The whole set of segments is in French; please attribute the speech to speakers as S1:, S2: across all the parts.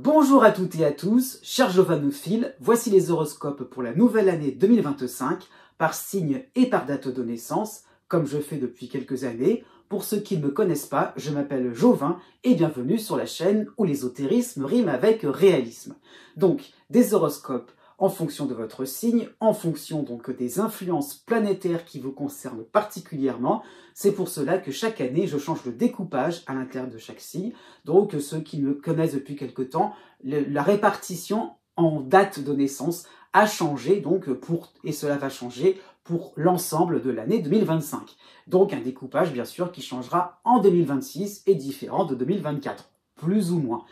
S1: Bonjour à toutes et à tous, chers jovanophiles, voici les horoscopes pour la nouvelle année 2025, par signe et par date de naissance, comme je fais depuis quelques années. Pour ceux qui ne me connaissent pas, je m'appelle Jovin et bienvenue sur la chaîne où l'ésotérisme rime avec réalisme. Donc, des horoscopes en fonction de votre signe, en fonction donc des influences planétaires qui vous concernent particulièrement. C'est pour cela que chaque année, je change de découpage à l'intérieur de chaque signe. Donc, ceux qui me connaissent depuis quelque temps, la répartition en date de naissance a changé, donc et cela va changer pour l'ensemble de l'année 2025. Donc, un découpage, bien sûr, qui changera en 2026 et différent de 2024. Plus ou moins.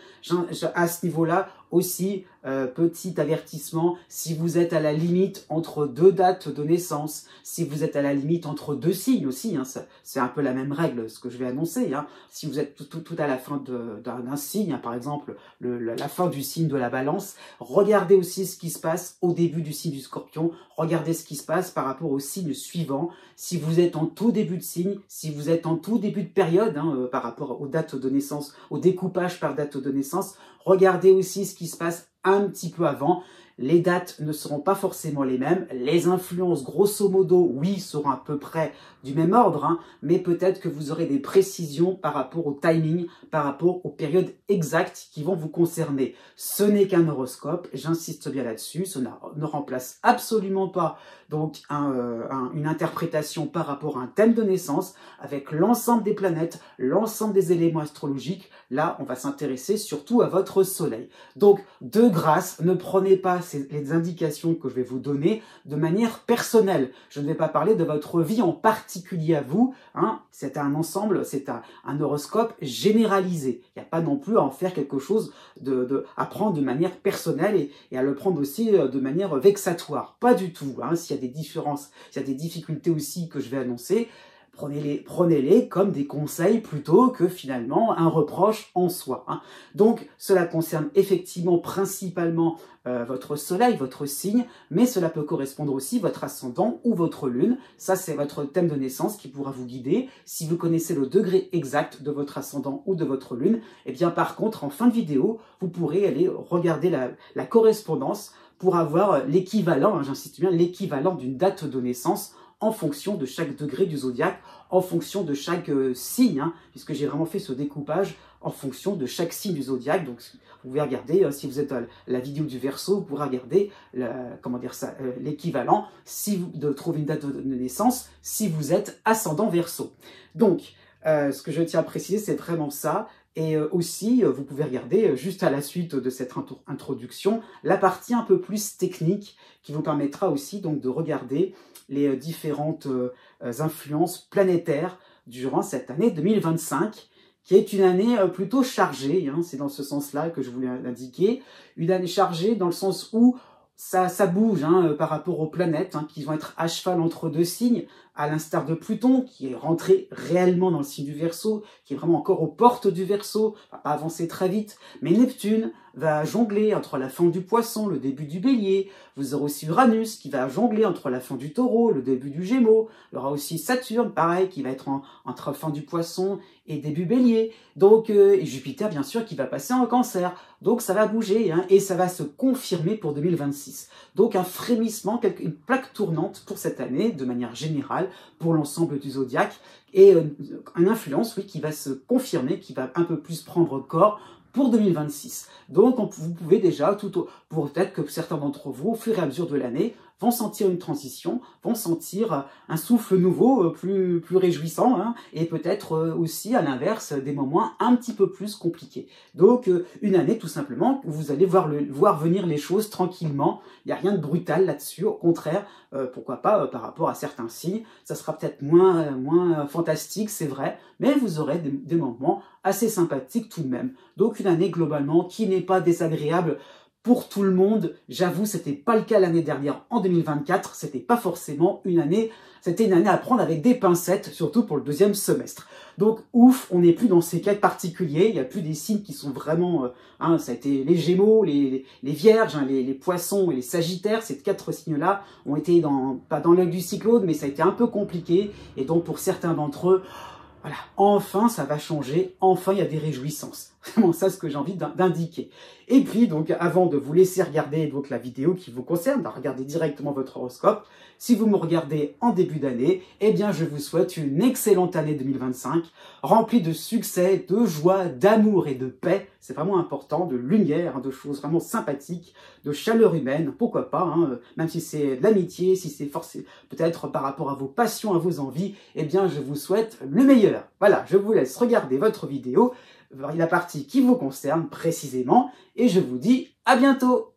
S1: À ce niveau-là, aussi, petit avertissement, si vous êtes à la limite entre deux dates de naissance, si vous êtes à la limite entre deux signes aussi, hein, c'est un peu la même règle, ce que je vais annoncer. Hein. Si vous êtes tout à la fin d'un signe, hein, par exemple, la fin du signe de la balance, regardez aussi ce qui se passe au début du signe du scorpion, regardez ce qui se passe par rapport au signe suivant. Si vous êtes en tout début de signe, si vous êtes en tout début de période, hein, par rapport aux dates de naissance, au découpage par date de naissance, regardez aussi ce qui se passe un petit peu avant. Les dates ne seront pas forcément les mêmes. Les influences, grosso modo, oui, seront à peu près du même ordre, hein, mais peut-être que vous aurez des précisions par rapport au timing, par rapport aux périodes exactes qui vont vous concerner. Ce n'est qu'un horoscope, j'insiste bien là-dessus, cela ne remplace absolument pas donc une interprétation par rapport à un thème de naissance, avec l'ensemble des planètes, l'ensemble des éléments astrologiques. Là, on va s'intéresser surtout à votre soleil. Donc, de grâce, ne prenez pas les indications que je vais vous donner de manière personnelle. Je ne vais pas parler de votre vie en particulier à vous. Hein. C'est un ensemble, c'est un horoscope généralisé. Il n'y a pas non plus à en faire quelque chose à prendre de manière personnelle et à le prendre aussi de manière vexatoire. Pas du tout. Hein. S'il y a des différences, s'il y a des difficultés aussi que je vais annoncer, prenez-les comme des conseils plutôt que finalement un reproche en soi. Hein. Donc, cela concerne effectivement principalement votre soleil, votre signe, mais cela peut correspondre aussi à votre ascendant ou votre lune. Ça, c'est votre thème de naissance qui pourra vous guider. Si vous connaissez le degré exact de votre ascendant ou de votre lune, eh bien par contre, en fin de vidéo, vous pourrez aller regarder la correspondance pour avoir l'équivalent, hein, j'insiste bien, l'équivalent d'une date de naissance en fonction de chaque degré du zodiaque, en fonction de chaque signe, hein, puisque j'ai vraiment fait ce découpage en fonction de chaque signe du zodiaque. Donc, vous pouvez regarder, si vous êtes à la vidéo du Verseau, vous pourrez regarder l'équivalent de trouver une date de naissance si vous êtes ascendant Verseau. Donc, ce que je tiens à préciser, c'est vraiment ça. Et aussi, vous pouvez regarder, juste à la suite de cette introduction, la partie un peu plus technique qui vous permettra aussi donc de regarder les différentes influences planétaires durant cette année 2025, qui est une année plutôt chargée, hein, c'est dans ce sens-là que je voulais l'indiquer, une année chargée dans le sens où ça bouge hein, par rapport aux planètes hein, qui vont être à cheval entre deux signes, à l'instar de Pluton, qui est rentré réellement dans le signe du Verseau, qui est vraiment encore aux portes du Verseau, va pas avancer très vite, mais Neptune va jongler entre la fin du Poisson, le début du Bélier. Vous aurez aussi Uranus qui va jongler entre la fin du Taureau, le début du Gémeaux. Il y aura aussi Saturne, pareil, qui va être entre la fin du Poisson et début Bélier. Donc, et Jupiter, bien sûr, qui va passer en Cancer. Donc, ça va bouger hein, et ça va se confirmer pour 2026. Donc, un frémissement, une plaque tournante pour cette année, de manière générale, pour l'ensemble du zodiaque. Et une influence, oui, qui va se confirmer, qui va un peu plus prendre corps pour 2026. Donc, vous pouvez déjà, peut-être que certains d'entre vous, au fur et à mesure de l'année, vont sentir une transition, vont sentir un souffle nouveau, plus réjouissant, hein, et peut-être aussi, à l'inverse, des moments un petit peu plus compliqués. Donc, une année, tout simplement, où vous allez voir venir les choses tranquillement. Il n'y a rien de brutal là-dessus. Au contraire, pourquoi pas, par rapport à certains signes, ça sera peut-être moins fantastique, c'est vrai, mais vous aurez des moments assez sympathiques tout de même. Donc, une année, globalement, qui n'est pas désagréable pour tout le monde. J'avoue, c'était pas le cas l'année dernière en 2024, c'était pas forcément une année, c'était une année à prendre avec des pincettes, surtout pour le deuxième semestre. Donc ouf, on n'est plus dans ces cas particuliers, il n'y a plus des signes qui sont vraiment, ça a été les Gémeaux, les Vierges, hein, les Poissons et les Sagittaires, ces quatre signes-là ont été pas dans l'œil du cyclone, mais ça a été un peu compliqué, et donc pour certains d'entre eux, voilà, enfin ça va changer, enfin il y a des réjouissances. Vraiment ça ce que j'ai envie d'indiquer. Et puis donc avant de vous laisser regarder donc la vidéo qui vous concerne, de regarder directement votre horoscope, si vous me regardez en début d'année, eh bien je vous souhaite une excellente année 2025, remplie de succès, de joie, d'amour et de paix. C'est vraiment important, de lumière, de choses vraiment sympathiques, de chaleur humaine, pourquoi pas, hein, même si c'est de l'amitié, si c'est forcé peut-être par rapport à vos passions, à vos envies, eh bien je vous souhaite le meilleur. Voilà, je vous laisse regarder votre vidéo, la partie qui vous concerne précisément, et je vous dis à bientôt.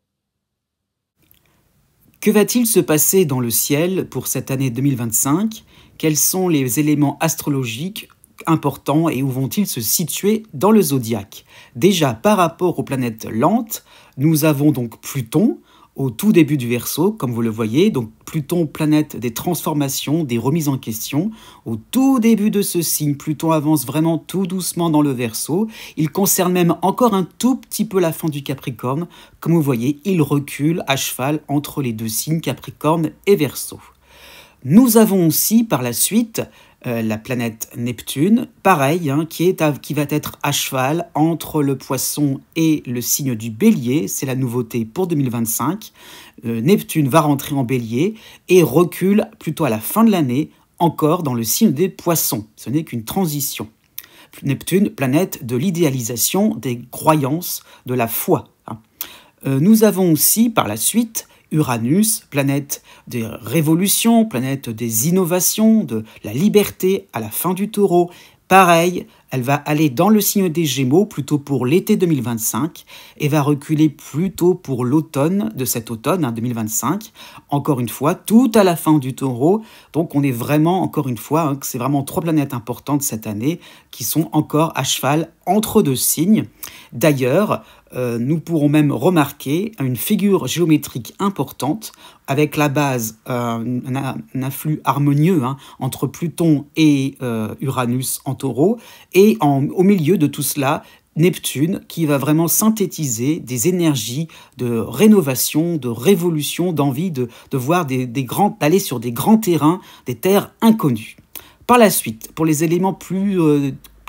S1: Que va-t-il se passer dans le ciel pour cette année 2025? Quels sont les éléments astrologiques importants et où vont-ils se situer dans le zodiaque? Déjà, par rapport aux planètes lentes, nous avons donc Pluton, au tout début du Verseau, comme vous le voyez, donc Pluton, planète des transformations, des remises en question. Au tout début de ce signe, Pluton avance vraiment tout doucement dans le Verseau. Il concerne même encore un tout petit peu la fin du Capricorne. Comme vous voyez, il recule à cheval entre les deux signes Capricorne et Verseau. Nous avons aussi par la suite la planète Neptune, pareil, hein, qui va être à cheval entre le Poisson et le signe du Bélier. C'est la nouveauté pour 2025. Neptune va rentrer en Bélier et recule plutôt à la fin de l'année, encore dans le signe des Poissons. Ce n'est qu'une transition. Neptune, planète de l'idéalisation, des croyances, de la foi. Hein. Nous avons aussi par la suite Uranus, planète des révolutions, planète des innovations, de la liberté à la fin du Taureau. Pareil, elle va aller dans le signe des Gémeaux plutôt pour l'été 2025 et va reculer plutôt pour l'automne de cet automne 2025. Encore une fois, tout à la fin du Taureau. Donc on est vraiment, encore une fois, hein, c'est vraiment 3 planètes importantes cette année qui sont encore à cheval entre 2 signes. D'ailleurs, nous pourrons même remarquer une figure géométrique importante avec la base, un influx harmonieux hein, entre Pluton et Uranus en Taureau, et au milieu de tout cela, Neptune qui va vraiment synthétiser des énergies de rénovation, de révolution, d'envie de voir d'aller sur des grands terrains, des terres inconnues. Par la suite, pour les éléments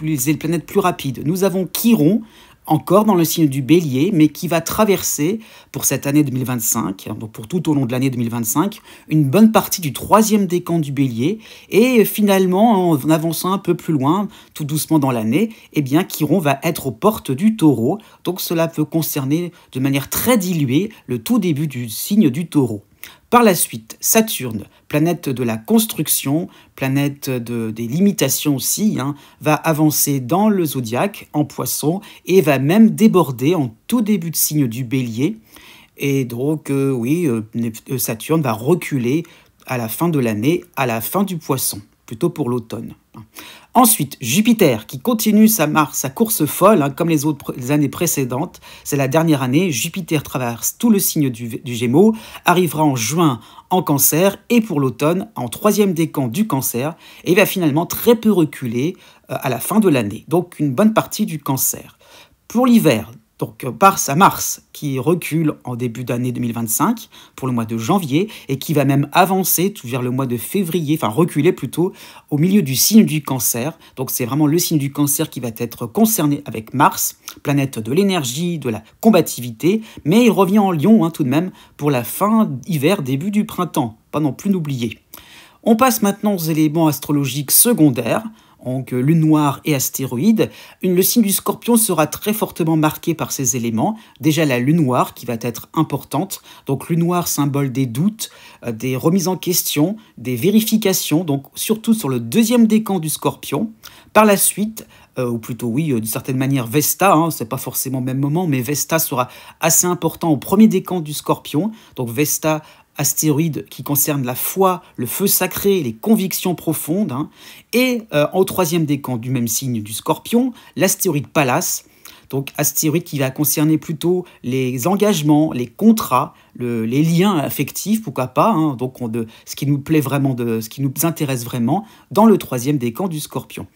S1: les planètes plus rapides, nous avons Chiron, encore dans le signe du Bélier, mais qui va traverser pour cette année 2025, donc pour tout au long de l'année 2025, une bonne partie du 3e décan du Bélier, et finalement, en avançant un peu plus loin, tout doucement dans l'année, eh bien, Chiron va être aux portes du Taureau, donc cela peut concerner de manière très diluée le tout début du signe du Taureau. Par la suite, Saturne, planète de la construction, planète des limitations aussi, hein, va avancer dans le zodiaque en Poisson et va même déborder en tout début de signe du Bélier. Et donc, Saturne va reculer à la fin de l'année, à la fin du Poisson, plutôt pour l'automne. Ensuite, Jupiter qui continue sa course folle, hein, comme les années précédentes. C'est la dernière année. Jupiter traverse tout le signe du Gémeaux, arrivera en juin en Cancer et pour l'automne en 3e décan du Cancer et va finalement très peu reculer à la fin de l'année. Donc une bonne partie du Cancer. Pour l'hiver, donc par sa Mars qui recule en début d'année 2025 pour le mois de janvier et qui va même avancer tout vers le mois de février, enfin reculer plutôt au milieu du signe du Cancer. Donc c'est vraiment le signe du Cancer qui va être concerné avec Mars, planète de l'énergie, de la combativité, mais il revient en Lion hein, tout de même pour la fin hiver, début du printemps, pas non plus n'oublier. On passe maintenant aux éléments astrologiques secondaires. Donc lune noire et astéroïdes. Le signe du Scorpion sera très fortement marqué par ces éléments. Déjà la lune noire qui va être importante. Donc lune noire, symbole des doutes, des remises en question, des vérifications, donc surtout sur le 2e décan du Scorpion. Par la suite, ou plutôt oui, d'une certaine manière Vesta, hein, c'est pas forcément au même moment, mais Vesta sera assez important au 1er décan du Scorpion. Donc Vesta, astéroïde qui concerne la foi, le feu sacré, les convictions profondes. Hein. Et au 3e décan du même signe du Scorpion, l'astéroïde Pallas, donc astéroïde qui va concerner plutôt les engagements, les contrats, les liens affectifs, pourquoi pas, hein, donc ce qui nous plaît vraiment, ce qui nous intéresse vraiment, dans le 3e décan du Scorpion.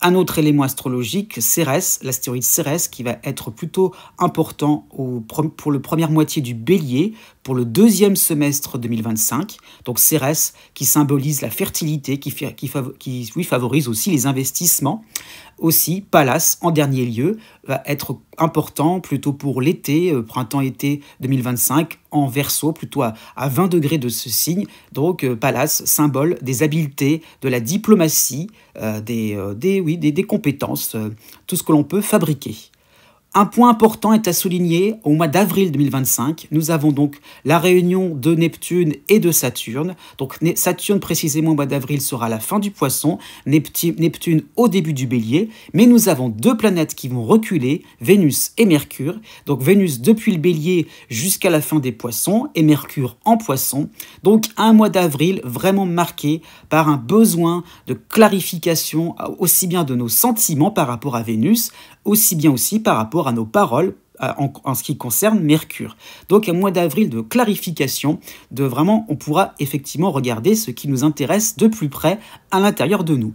S1: Un autre élément astrologique, Cérès, l'astéroïde Cérès, qui va être plutôt important pour la première moitié du Bélier, pour le 2e semestre 2025. Donc Cérès, qui symbolise la fertilité, qui favorise aussi les investissements. Aussi, Pallas, en dernier lieu, va être important plutôt pour l'été, printemps-été 2025, en Verseau, plutôt à 20 degrés de ce signe. Donc Pallas, symbole des habiletés, de la diplomatie, des compétences, tout ce que l'on peut fabriquer. Un point important est à souligner, au mois d'avril 2025, nous avons donc la réunion de Neptune et de Saturne. Donc Saturne précisément au mois d'avril sera à la fin du Poisson, Neptune au début du Bélier, mais nous avons deux planètes qui vont reculer, Vénus et Mercure. Donc Vénus depuis le Bélier jusqu'à la fin des Poissons et Mercure en Poisson. Donc un mois d'avril vraiment marqué par un besoin de clarification aussi bien de nos sentiments par rapport à Vénus, aussi bien aussi par rapport à nos paroles en ce qui concerne Mercure. Donc un mois d'avril de clarification, de vraiment, on pourra effectivement regarder ce qui nous intéresse de plus près à l'intérieur de nous.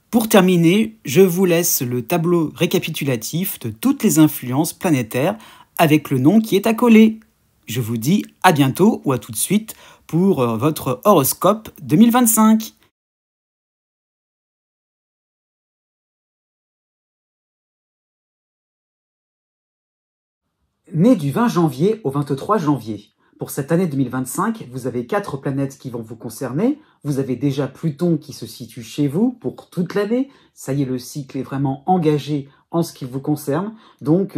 S1: Pour terminer, je vous laisse le tableau récapitulatif de toutes les influences planétaires avec le nom qui est accolé. Je vous dis à bientôt ou à tout de suite pour votre horoscope 2025. Né du 20 janvier au 23 janvier. Pour cette année 2025, vous avez 4 planètes qui vont vous concerner. Vous avez déjà Pluton qui se situe chez vous pour toute l'année. Ça y est, le cycle est vraiment engagé en ce qui vous concerne. Donc,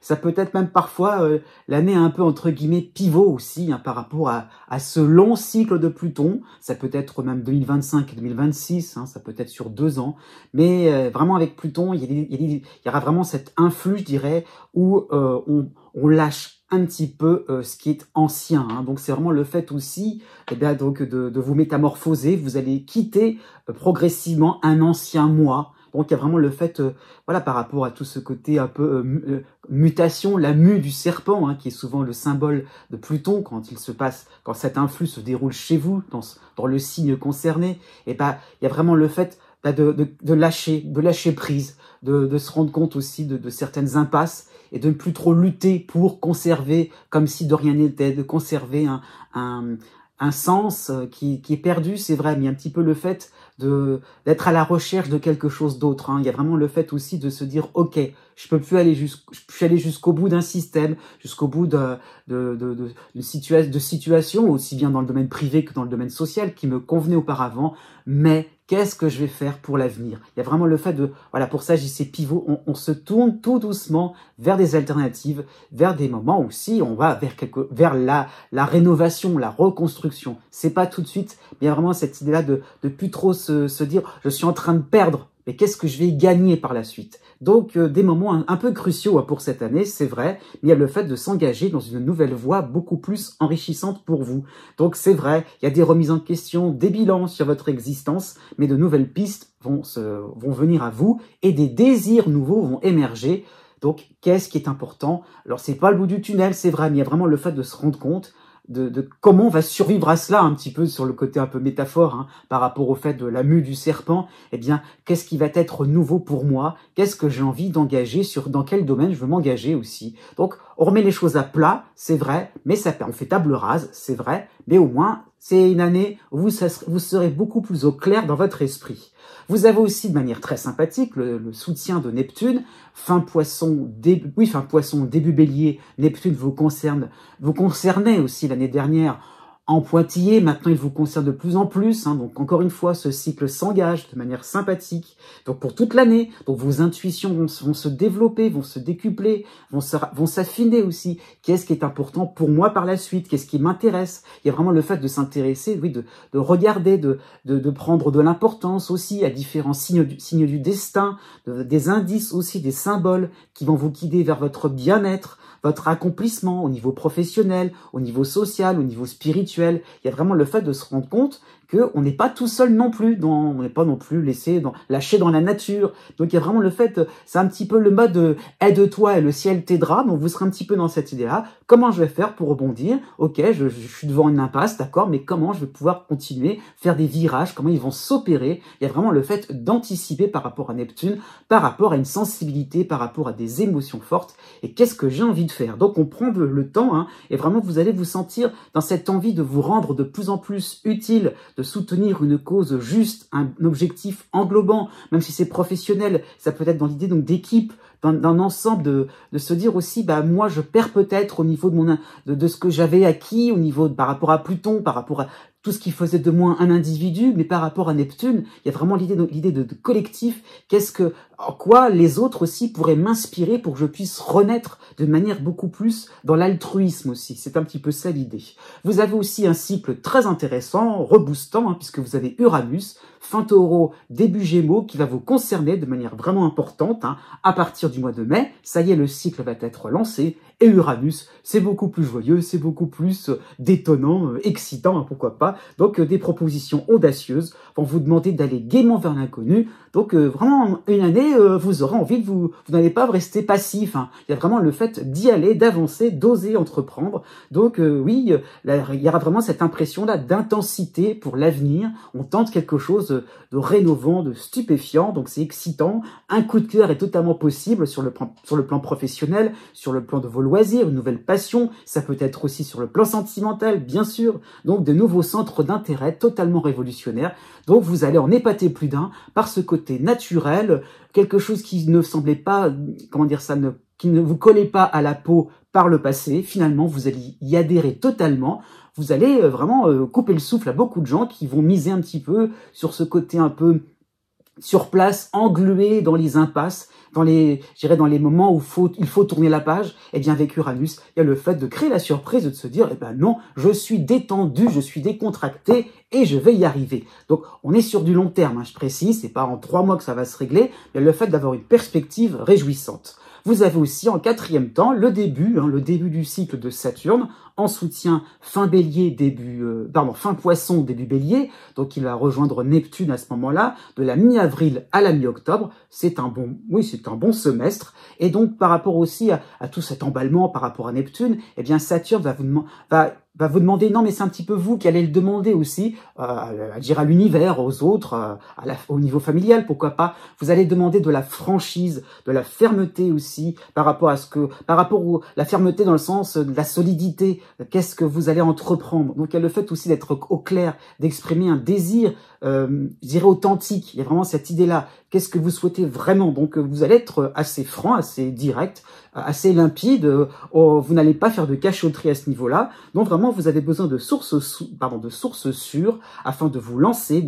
S1: ça peut être même parfois l'année un peu entre guillemets pivot aussi par rapport à ce long cycle de Pluton. Ça peut être même 2025 et 2026, ça peut être sur 2 ans. Mais vraiment avec Pluton, il y aura vraiment cet influx, je dirais, où on lâche un petit peu ce qui est ancien. Donc c'est vraiment le fait aussi donc de vous métamorphoser. Vous allez quitter progressivement un ancien moi. Donc il y a vraiment le fait, voilà, par rapport à tout ce côté un peu mutation, la mue du serpent, qui est souvent le symbole de Pluton quand cet influx se déroule chez vous, dans le signe concerné. Et il y a vraiment le fait de lâcher prise, de se rendre compte aussi de certaines impasses et de ne plus trop lutter pour conserver, comme si de rien n'était, de conserver un sens qui est perdu, c'est vrai, mais un petit peu le fait d'être à la recherche de quelque chose d'autre. Il y a vraiment le fait aussi de se dire, ok, je peux plus aller jusqu'au bout d'un système, jusqu'au bout de situations, aussi bien dans le domaine privé que dans le domaine social, qui me convenaient auparavant, mais qu'est-ce que je vais faire pour l'avenir? Il y a vraiment le fait voilà, pour ça, JC Pivot, on se tourne tout doucement vers des alternatives, vers des moments aussi, on va vers la rénovation, la reconstruction. C'est pas tout de suite, mais il y a vraiment cette idée-là de plus trop se dire, je suis en train de perdre, mais qu'est-ce que je vais gagner par la suite? Donc, des moments un peu cruciaux pour cette année, c'est vrai, mais il y a le fait de s'engager dans une nouvelle voie beaucoup plus enrichissante pour vous. Donc, c'est vrai, il y a des remises en question, des bilans sur votre existence, mais de nouvelles pistes vont venir à vous et des désirs nouveaux vont émerger. Donc, qu'est-ce qui est important? Alors, c'est pas le bout du tunnel, c'est vrai, mais il y a vraiment le fait de se rendre compte de comment on va survivre à cela, un petit peu sur le côté un peu métaphore, par rapport au fait de la mue du serpent. Eh bien, qu'est-ce qui va être nouveau pour moi? Qu'est-ce que j'ai envie d'engager? Dans quel domaine je veux m'engager aussi? Donc, on remet les choses à plat, c'est vrai, mais on fait table rase, c'est vrai, mais au moins, c'est une année où vous serez beaucoup plus au clair dans votre esprit. Vous avez aussi, de manière très sympathique, le soutien de Neptune, fin Poisson, début Bélier. Neptune vous concernait aussi l'année dernière en pointillé, maintenant il vous concerne de plus en plus, donc encore une fois, ce cycle s'engage de manière sympathique, donc pour toute l'année, donc vos intuitions vont se développer, vont se décupler, vont s'affiner aussi. Qu'est-ce qui est important pour moi par la suite? Qu'est-ce qui m'intéresse? Il y a vraiment le fait de s'intéresser, oui, de regarder, de prendre de l'importance aussi à différents signes du destin, des indices aussi, des symboles qui vont vous guider vers votre bien-être, votre accomplissement au niveau professionnel, au niveau social, au niveau spirituel. Il y a vraiment le fait de se rendre compte qu'on n'est pas tout seul non plus, on n'est pas non plus lâché dans la nature. Donc il y a vraiment le fait, c'est un petit peu le mode aide-toi et le ciel t'aidera. Donc vous serez un petit peu dans cette idée-là. Comment je vais faire pour rebondir? Ok, je suis devant une impasse, d'accord, mais comment je vais pouvoir continuer, faire des virages, comment ils vont s'opérer? Il y a vraiment le fait d'anticiper par rapport à Neptune, par rapport à une sensibilité, par rapport à des émotions fortes. Et qu'est-ce que j'ai envie de faire? Donc on prend le temps, et vraiment vous allez vous sentir dans cette envie de vous rendre de plus en plus utile, de soutenir une cause juste, un objectif englobant, même si c'est professionnel, ça peut être dans l'idée donc d'équipe, d'un ensemble, de se dire aussi, bah moi je perds peut-être au niveau de ce que j'avais acquis, au niveau par rapport à Pluton, par rapport à tout ce qui faisait de moi un individu, mais par rapport à Neptune, il y a vraiment l'idée de collectif. En quoi les autres aussi pourraient m'inspirer pour que je puisse renaître de manière beaucoup plus dans l'altruisme aussi. C'est un petit peu ça l'idée. Vous avez aussi un cycle très intéressant, reboostant, hein, puisque vous avez Uranus, fin Taureau, début Gémeaux, qui va vous concerner de manière vraiment importante, hein, à partir du mois de mai. Ça y est, le cycle va être lancé. Et Uranus, c'est beaucoup plus joyeux, c'est beaucoup plus détonnant, excitant, hein, pourquoi pas. Donc des propositions audacieuses vont vous demander d'aller gaiement vers l'inconnu. Donc vraiment, une année, vous aurez envie vous n'allez pas rester passif. Hein. Il y a vraiment le fait d'y aller, d'avancer, d'oser entreprendre. Donc oui, là, il y aura vraiment cette impression-là d'intensité pour l'avenir. On tente quelque chose de rénovant, de stupéfiant. Donc c'est excitant. Un coup de cœur est totalement possible sur le plan professionnel, sur le plan de vos loisirs, une nouvelle passion. Ça peut être aussi sur le plan sentimental, bien sûr. Donc de nouveaux centres d'intérêt totalement révolutionnaires. Donc vous allez en épater plus d'un par ce côté naturel, quelque chose qui ne semblait pas, comment dire ça, qui ne vous collait pas à la peau par le passé. Finalement, vous allez y adhérer totalement. Vous allez vraiment couper le souffle à beaucoup de gens qui vont miser un petit peu sur ce côté un peu sur place, englué dans les impasses, dans les moments où il faut tourner la page. Et bien avec Uranus, il y a le fait de créer la surprise, de se dire, eh ben non, je suis détendu, je suis décontracté et je vais y arriver. Donc on est sur du long terme, hein, je précise, c'est pas en 3 mois que ça va se régler, mais le fait d'avoir une perspective réjouissante. Vous avez aussi en 4e temps le début du cycle de Saturne en soutien fin Bélier, fin Poisson, début Bélier. Donc il va rejoindre Neptune à ce moment-là, de la mi-avril à la mi-octobre. C'est un bon semestre. Et donc par rapport aussi à tout cet emballement par rapport à Neptune, eh bien Saturne va vous demander, non mais c'est un petit peu vous qui allez le demander aussi, à l'univers, aux autres, au niveau familial, pourquoi pas. Vous allez demander de la franchise, de la fermeté aussi, la fermeté dans le sens de la solidité, qu'est-ce que vous allez entreprendre. Donc il y a le fait aussi d'être au clair, d'exprimer un désir, je dirais authentique. Il y a vraiment cette idée-là. Qu'est-ce que vous souhaitez vraiment? Donc vous allez être assez franc, assez direct, assez limpide. Vous n'allez pas faire de cachotterie à ce niveau-là. Donc vraiment, vous avez besoin de sources sûres afin de vous lancer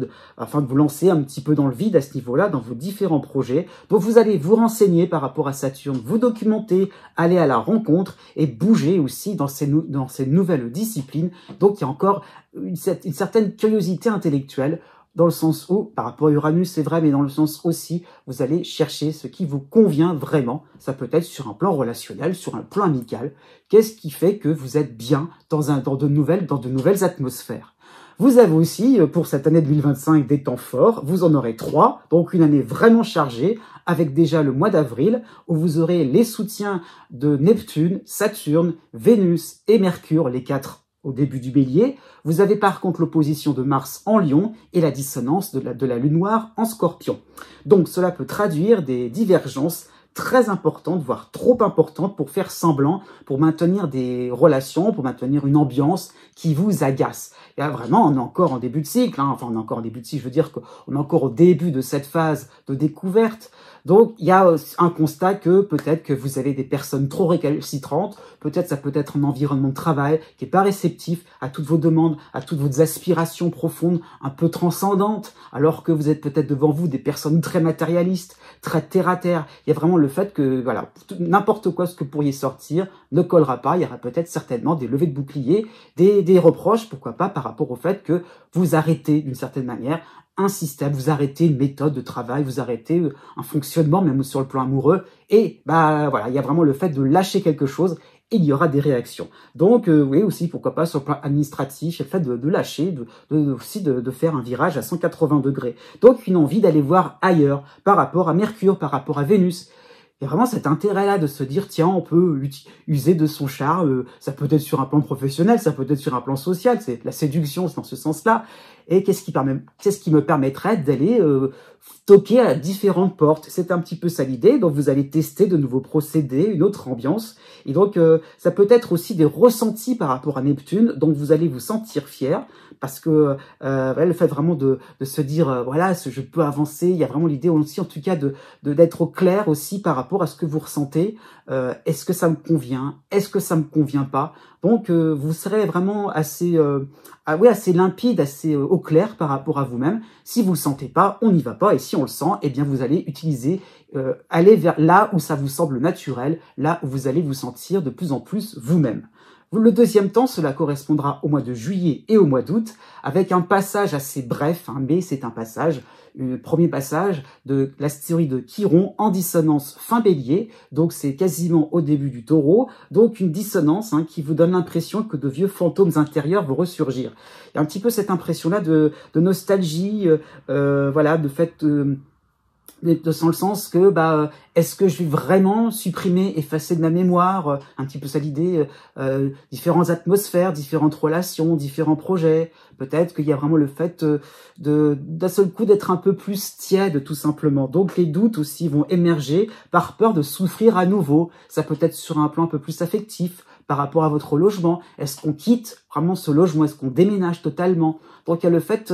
S1: un petit peu dans le vide à ce niveau-là, dans vos différents projets. Donc vous allez vous renseigner par rapport à Saturne, vous documenter, aller à la rencontre et bouger aussi dans ces nouvelles disciplines. Donc il y a encore une certaine curiosité intellectuelle, dans le sens où, par rapport à Uranus, c'est vrai, mais dans le sens aussi, vous allez chercher ce qui vous convient vraiment. Ça peut être sur un plan relationnel, sur un plan amical. Qu'est-ce qui fait que vous êtes bien dans de nouvelles atmosphères? Vous avez aussi, pour cette année 2025, des temps forts. Vous en aurez 3, donc une année vraiment chargée, avec déjà le mois d'avril, où vous aurez les soutiens de Neptune, Saturne, Vénus et Mercure, les 4 au début du Bélier. Vous avez par contre l'opposition de Mars en Lion et la dissonance de la Lune noire en Scorpion. Donc cela peut traduire des divergences très importantes, voire trop importantes pour faire semblant, pour maintenir des relations, pour maintenir une ambiance qui vous agace. Et là, vraiment, on est encore en début de cycle, je veux dire qu'on est encore au début de cette phase de découverte. Donc, il y a un constat que peut-être que vous avez des personnes trop récalcitrantes, peut-être ça peut être un environnement de travail qui est pas réceptif à toutes vos demandes, à toutes vos aspirations profondes, un peu transcendantes, alors que vous êtes peut-être devant vous des personnes très matérialistes, très terre-à-terre. Il y a vraiment le fait que, voilà, n'importe quoi ce que vous pourriez sortir ne collera pas. Il y aura peut-être certainement des levées de boucliers, des reproches, pourquoi pas, par rapport au fait que vous arrêtez d'une certaine manière un système, vous arrêtez une méthode de travail, vous arrêtez un fonctionnement, même sur le plan amoureux, et voilà, il y a vraiment le fait de lâcher quelque chose, et il y aura des réactions. Donc oui, aussi, pourquoi pas, sur le plan administratif, le fait de lâcher, aussi de faire un virage à 180 degrés. Donc une envie d'aller voir ailleurs, par rapport à Mercure, par rapport à Vénus. Il y a vraiment cet intérêt-là de se dire, tiens, on peut user de son charme, ça peut être sur un plan professionnel, ça peut être sur un plan social, c'est la séduction, c'est dans ce sens-là. Et qu'est-ce qui me permettrait d'aller toquer à différentes portes? C'est un petit peu ça l'idée. Donc vous allez tester de nouveaux procédés, une autre ambiance. Et donc ça peut être aussi des ressentis par rapport à Neptune, donc vous allez vous sentir fier parce que voilà, le fait vraiment de se dire voilà, je peux avancer, il y a vraiment l'idée aussi en tout cas d'être au clair aussi par rapport à ce que vous ressentez. Est-ce que ça me convient? Est-ce que ça me convient pas? Donc vous serez vraiment assez assez limpide, assez au clair par rapport à vous-même. Si vous le sentez pas, on n'y va pas, et si on le sent, eh bien vous allez utiliser aller vers là où ça vous semble naturel, là où vous allez vous sentir de plus en plus vous-même. Le deuxième temps, cela correspondra au mois de juillet et au mois d'août, avec un passage assez bref, hein, mais c'est un passage, le premier passage de l'astéroïde de Chiron en dissonance fin bélier, donc c'est quasiment au début du taureau, donc une dissonance qui vous donne l'impression que de vieux fantômes intérieurs vont ressurgir. Il y a un petit peu cette impression-là de nostalgie, voilà, de fait... dans le sens que est-ce que je vais vraiment supprimer, effacer de ma mémoire, un petit peu ça l'idée, différentes atmosphères, différentes relations, différents projets. Peut-être qu'il y a vraiment le fait d'un seul coup d'être un peu plus tiède tout simplement. Donc les doutes aussi vont émerger par peur de souffrir à nouveau. Ça peut être sur un plan un peu plus affectif, par rapport à votre logement. Est-ce qu'on quitte vraiment ce logement? Est-ce qu'on déménage totalement? Donc il y a le fait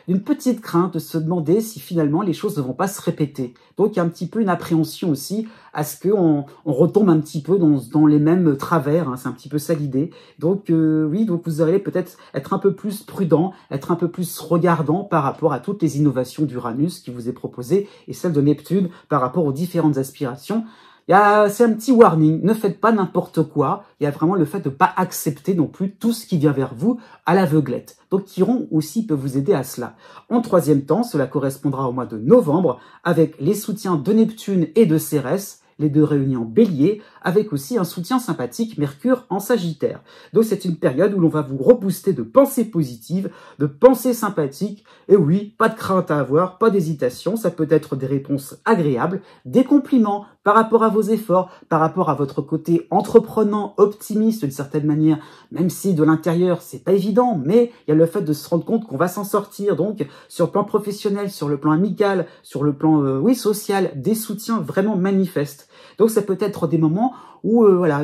S1: d'une petite crainte de se demander si finalement les choses ne vont pas se répéter. Donc il y a un petit peu une appréhension aussi à ce qu'on retombe un petit peu dans les mêmes travers, c'est un petit peu ça l'idée. Donc oui, donc vous allez peut-être être un peu plus prudent, être un peu plus regardant par rapport à toutes les innovations d'Uranus qui vous est proposée et celles de Neptune par rapport aux différentes aspirations. C'est un petit warning, ne faites pas n'importe quoi. Il y a vraiment le fait de ne pas accepter non plus tout ce qui vient vers vous à l'aveuglette. Donc Chiron aussi peut vous aider à cela. En troisième temps, cela correspondra au mois de novembre avec les soutiens de Neptune et de Cérès, les deux réunis en bélier, avec aussi un soutien sympathique Mercure en Sagittaire. Donc c'est une période où l'on va vous rebooster de pensées positives, de pensées sympathiques, et oui, pas de crainte à avoir, pas d'hésitation, ça peut être des réponses agréables, des compliments par rapport à vos efforts, par rapport à votre côté entreprenant, optimiste d'une certaine manière, même si de l'intérieur c'est pas évident, mais il y a le fait de se rendre compte qu'on va s'en sortir, donc sur le plan professionnel, sur le plan amical, sur le plan social, des soutiens vraiment manifestes. Donc ça peut être des moments où voilà,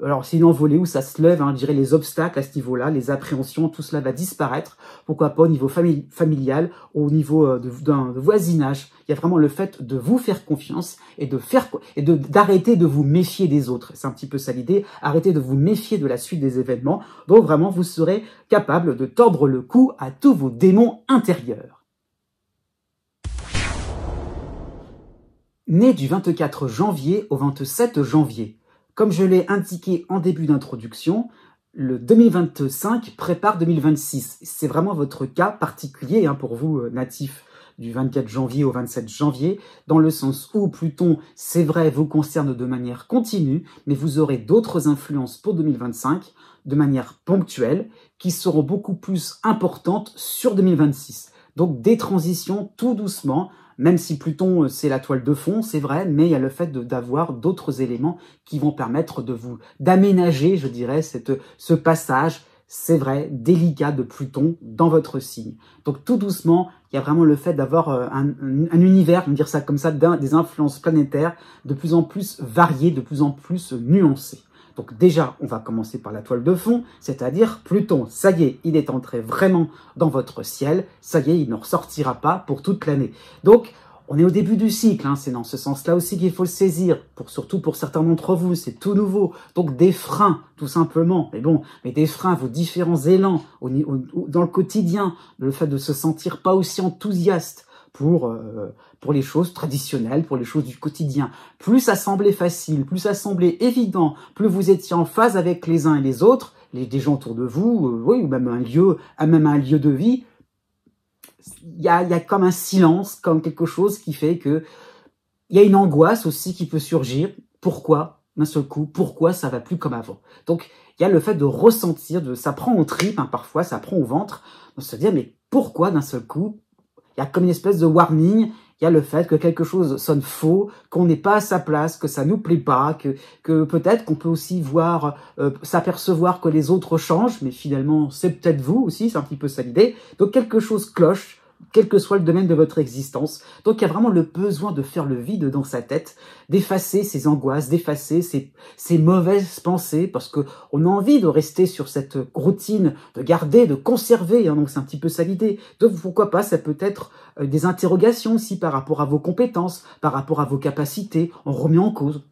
S1: alors c'est une envolée où ça se lève, je dirais les obstacles à ce niveau-là, les appréhensions, tout cela va disparaître. Pourquoi pas au niveau familial, au niveau de voisinage. Il y a vraiment le fait de vous faire confiance et d'arrêter de vous méfier des autres. C'est un petit peu ça l'idée. Arrêtez de vous méfier de la suite des événements. Donc vraiment, vous serez capable de tordre le cou à tous vos démons intérieurs. Né du 24 janvier au 27 janvier. Comme je l'ai indiqué en début d'introduction, le 2025 prépare 2026. C'est vraiment votre cas particulier pour vous, natifs du 24 janvier au 27 janvier, dans le sens où Pluton, c'est vrai, vous concerne de manière continue, mais vous aurez d'autres influences pour 2025, de manière ponctuelle, qui seront beaucoup plus importantes sur 2026. Donc des transitions tout doucement, même si Pluton, c'est la toile de fond, c'est vrai, mais il y a le fait d'avoir d'autres éléments qui vont permettre d'aménager, je dirais, ce passage, c'est vrai, délicat de Pluton dans votre signe. Donc tout doucement, il y a vraiment le fait d'avoir un univers, on va dire ça comme ça, des influences planétaires de plus en plus variées, de plus en plus nuancées. Donc déjà, on va commencer par la toile de fond, c'est-à-dire Pluton. Ça y est, il est entré vraiment dans votre ciel. Ça y est, il ne ressortira pas pour toute l'année. Donc, on est au début du cycle. C'est dans ce sens-là aussi qu'il faut le saisir. Surtout pour certains d'entre vous, c'est tout nouveau. Donc des freins, tout simplement. Mais des freins, vos différents élans dans le quotidien, le fait de se sentir pas aussi enthousiaste pour les choses traditionnelles, pour les choses du quotidien. Plus ça semblait facile, plus ça semblait évident, plus vous étiez en phase avec les uns et les autres, des gens autour de vous, oui, ou même un lieu de vie, il y a comme un silence, comme quelque chose qui fait que il y a une angoisse aussi qui peut surgir. Pourquoi, d'un seul coup, pourquoi ça va plus comme avant? Donc, il y a le fait de ressentir, ça prend aux tripes, parfois, ça prend au ventre, de se dire, mais pourquoi d'un seul coup? Il y a comme une espèce de warning, il y a le fait que quelque chose sonne faux, qu'on n'est pas à sa place, que ça nous plaît pas, que peut-être qu'on peut aussi s'apercevoir que les autres changent, mais finalement c'est peut-être vous aussi, c'est un petit peu ça l'idée. Donc quelque chose cloche quel que soit le domaine de votre existence. Donc, il y a vraiment le besoin de faire le vide dans sa tête, d'effacer ses angoisses, d'effacer ses mauvaises pensées, parce que on a envie de rester sur cette routine, de garder, de conserver, hein, donc c'est un petit peu ça l'idée. Donc, pourquoi pas, ça peut être des interrogations aussi par rapport à vos compétences, par rapport à vos capacités, on remet en cause.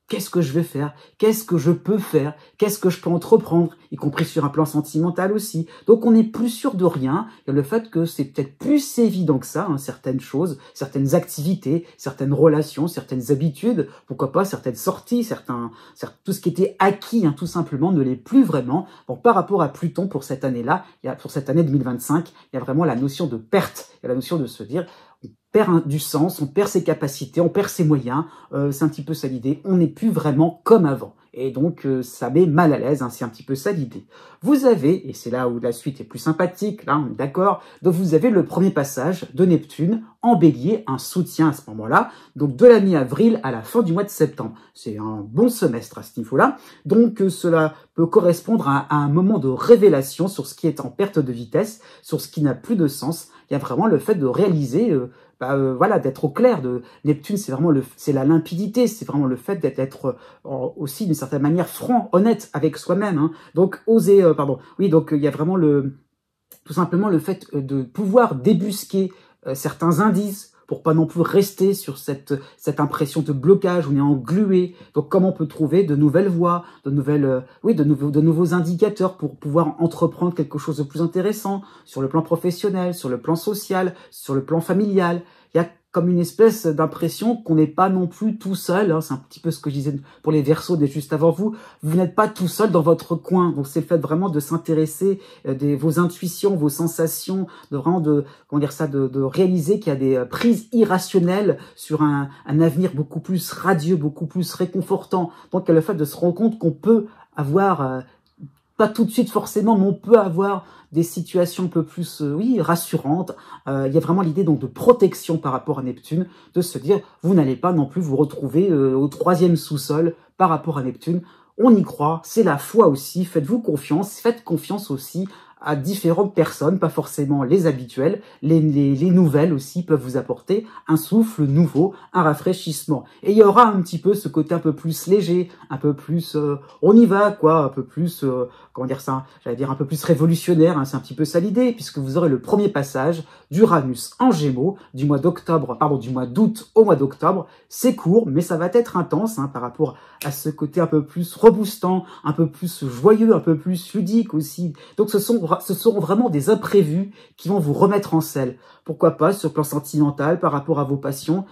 S1: Qu'est-ce que je vais faire? Qu'est-ce que je peux faire? Qu'est-ce que je peux entreprendre? Y compris sur un plan sentimental aussi. Donc on n'est plus sûr de rien. Il y a le fait que c'est peut-être plus évident que ça, hein, certaines choses, certaines activités, certaines relations, certaines habitudes, pourquoi pas certaines sorties, tout ce qui était acquis, hein, tout simplement, ne l'est plus vraiment. Bon, par rapport à Pluton pour cette année-là, pour cette année 2025, il y a vraiment la notion de perte. Il y a la notion de se dire, on perd du sens, on perd ses capacités, on perd ses moyens, c'est un petit peu ça l'idée, on n'est plus vraiment comme avant. Et donc, ça met mal à l'aise, hein, c'est un petit peu ça l'idée. Vous avez, et c'est là où la suite est plus sympathique, là on est d'accord, donc vous avez le premier passage de Neptune en Bélier, un soutien à ce moment-là, donc de la mi-avril à la fin du mois de septembre. C'est un bon semestre à ce niveau-là, donc cela peut correspondre à un moment de révélation sur ce qui est en perte de vitesse, sur ce qui n'a plus de sens. Il y a vraiment le fait de réaliser... voilà, d'être au clair. Neptune, c'est vraiment c'est la limpidité, c'est vraiment le fait d'être aussi d'une certaine manière franc, honnête avec soi-même. Hein. Donc oser, oui, donc il y a vraiment tout simplement le fait de pouvoir débusquer certains indices pour pas non plus rester sur cette impression de blocage, on est englué. Donc comment on peut trouver de nouvelles voies, de nouveaux indicateurs pour pouvoir entreprendre quelque chose de plus intéressant sur le plan professionnel, sur le plan social, sur le plan familial. Il y a comme une espèce d'impression qu'on n'est pas non plus tout seul. Hein. C'est un petit peu ce que je disais pour les Verseaux juste avant vous. Vous n'êtes pas tout seul dans votre coin. Donc c'est le fait vraiment de s'intéresser vos intuitions, vos sensations, de réaliser qu'il y a des prises irrationnelles sur un avenir beaucoup plus radieux, beaucoup plus réconfortant. Donc il y a le fait de se rendre compte qu'on peut avoir pas tout de suite forcément, mais on peut avoir des situations un peu plus, rassurantes. Il y a vraiment l'idée donc de protection par rapport à Neptune, de se dire, vous n'allez pas non plus vous retrouver au 3e sous-sol par rapport à Neptune. On y croit, c'est la foi aussi, faites-vous confiance, faites confiance aussi à différentes personnes, pas forcément les habituelles, les nouvelles aussi peuvent vous apporter un souffle nouveau, un rafraîchissement. Et il y aura un petit peu ce côté un peu plus léger, un peu plus, on y va quoi, un peu plus, un peu plus révolutionnaire, hein, c'est un petit peu ça l'idée, puisque vous aurez le premier passage d'Uranus en Gémeaux du mois d'août au mois d'octobre. C'est court, mais ça va être intense hein, par rapport à ce côté un peu plus reboostant, un peu plus joyeux, un peu plus ludique aussi. Donc ce seront vraiment des imprévus qui vont vous remettre en selle. Pourquoi pas sur le plan sentimental par rapport à vos passions,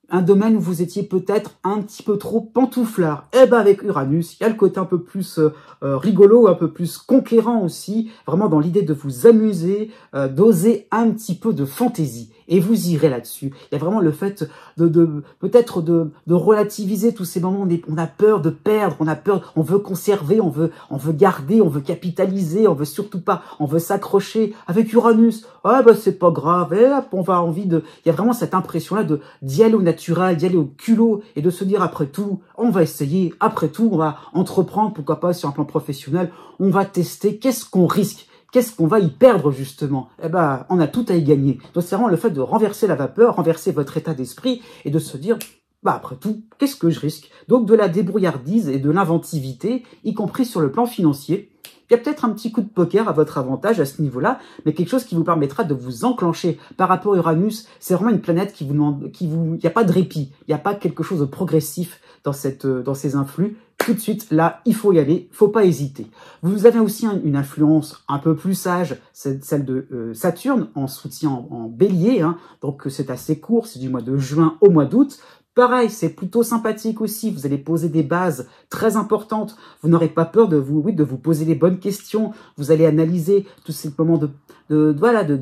S1: un domaine où vous étiez peut-être un petit peu trop pantouflard. Eh ben avec Uranus, il y a le côté un peu plus rigolo, un peu plus conquérant aussi, vraiment dans l'idée de vous amuser, d'oser un petit peu de fantaisie. Et vous irez là-dessus. Il y a vraiment le fait peut-être de relativiser tous ces moments où on a peur de perdre, on a peur, on veut conserver, on veut garder, on veut capitaliser, on veut surtout pas, on veut s'accrocher. Avec Uranus, ah bah c'est pas grave, et hop, il y a vraiment cette impression-là d'y aller au naturel, d'y aller au culot, et de se dire après tout, on va essayer, après tout, on va entreprendre, pourquoi pas sur un plan professionnel, on va tester, qu'est-ce qu'on risque? Qu'est-ce qu'on va y perdre, justement? Eh ben, on a tout à y gagner. Donc, c'est vraiment le fait de renverser la vapeur, renverser votre état d'esprit et de se dire, bah, après tout, qu'est-ce que je risque? Donc, de la débrouillardise et de l'inventivité, y compris sur le plan financier. Il y a peut-être un petit coup de poker à votre avantage à ce niveau-là, mais quelque chose qui vous permettra de vous enclencher. Par rapport à Uranus, c'est vraiment une planète il n'y a pas de répit, il n'y a pas quelque chose de progressif dans ces influx. Tout de suite, là, il faut y aller, faut pas hésiter. Vous avez aussi une influence un peu plus sage, c'est celle de Saturne, en soutien en Bélier, hein, donc c'est assez court, c'est du mois de juin au mois d'août. Pareil, c'est plutôt sympathique aussi, vous allez poser des bases très importantes, vous n'aurez pas peur de vous poser les bonnes questions, vous allez analyser tous ces moments de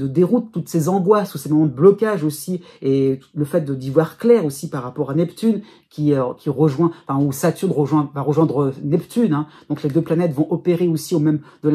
S1: déroute, toutes ces angoisses, tous ces moments de blocage aussi, et le fait d'y voir clair aussi par rapport à Neptune, où Saturne va rejoindre Neptune, hein. Donc les deux planètes vont opérer aussi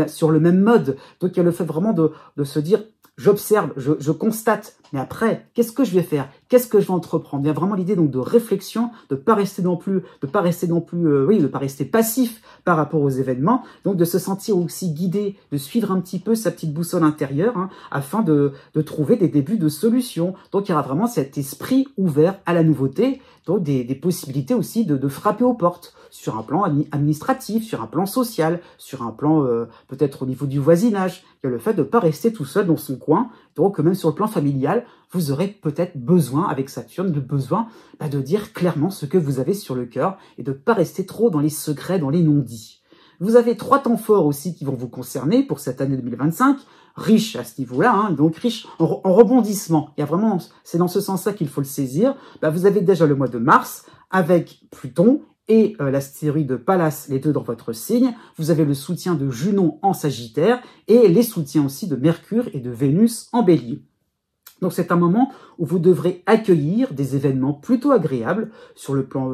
S1: sur le même mode, donc il y a le fait vraiment de se dire, j'observe, je constate, mais après, qu'est-ce que je vais faire? qu'est-ce que je vais entreprendre? Il y a vraiment l'idée donc de réflexion, de pas rester non plus, de pas rester passif par rapport aux événements, donc de se sentir aussi guidé, de suivre un petit peu sa petite boussole intérieure, hein, afin de trouver des débuts de solutions. Donc il y aura vraiment cet esprit ouvert à la nouveauté, donc des possibilités aussi de frapper aux portes, sur un plan administratif, sur un plan social, sur un plan peut-être au niveau du voisinage. Il y a le fait de ne pas rester tout seul dans son coin, donc même sur le plan familial, vous aurez peut-être besoin, avec Saturne, de dire clairement ce que vous avez sur le cœur et de ne pas rester trop dans les secrets, dans les non-dits. Vous avez 3 temps forts aussi qui vont vous concerner pour cette année 2025, riche à ce niveau-là, hein, donc riche en rebondissement. Il y a vraiment, c'est dans ce sens-là qu'il faut le saisir. Vous avez déjà le mois de mars avec Pluton et l'astéroïde Pallas, les deux dans votre signe. Vous avez le soutien de Junon en Sagittaire et les soutiens aussi de Mercure et de Vénus en Bélier. Donc c'est un moment où vous devrez accueillir des événements plutôt agréables sur le plan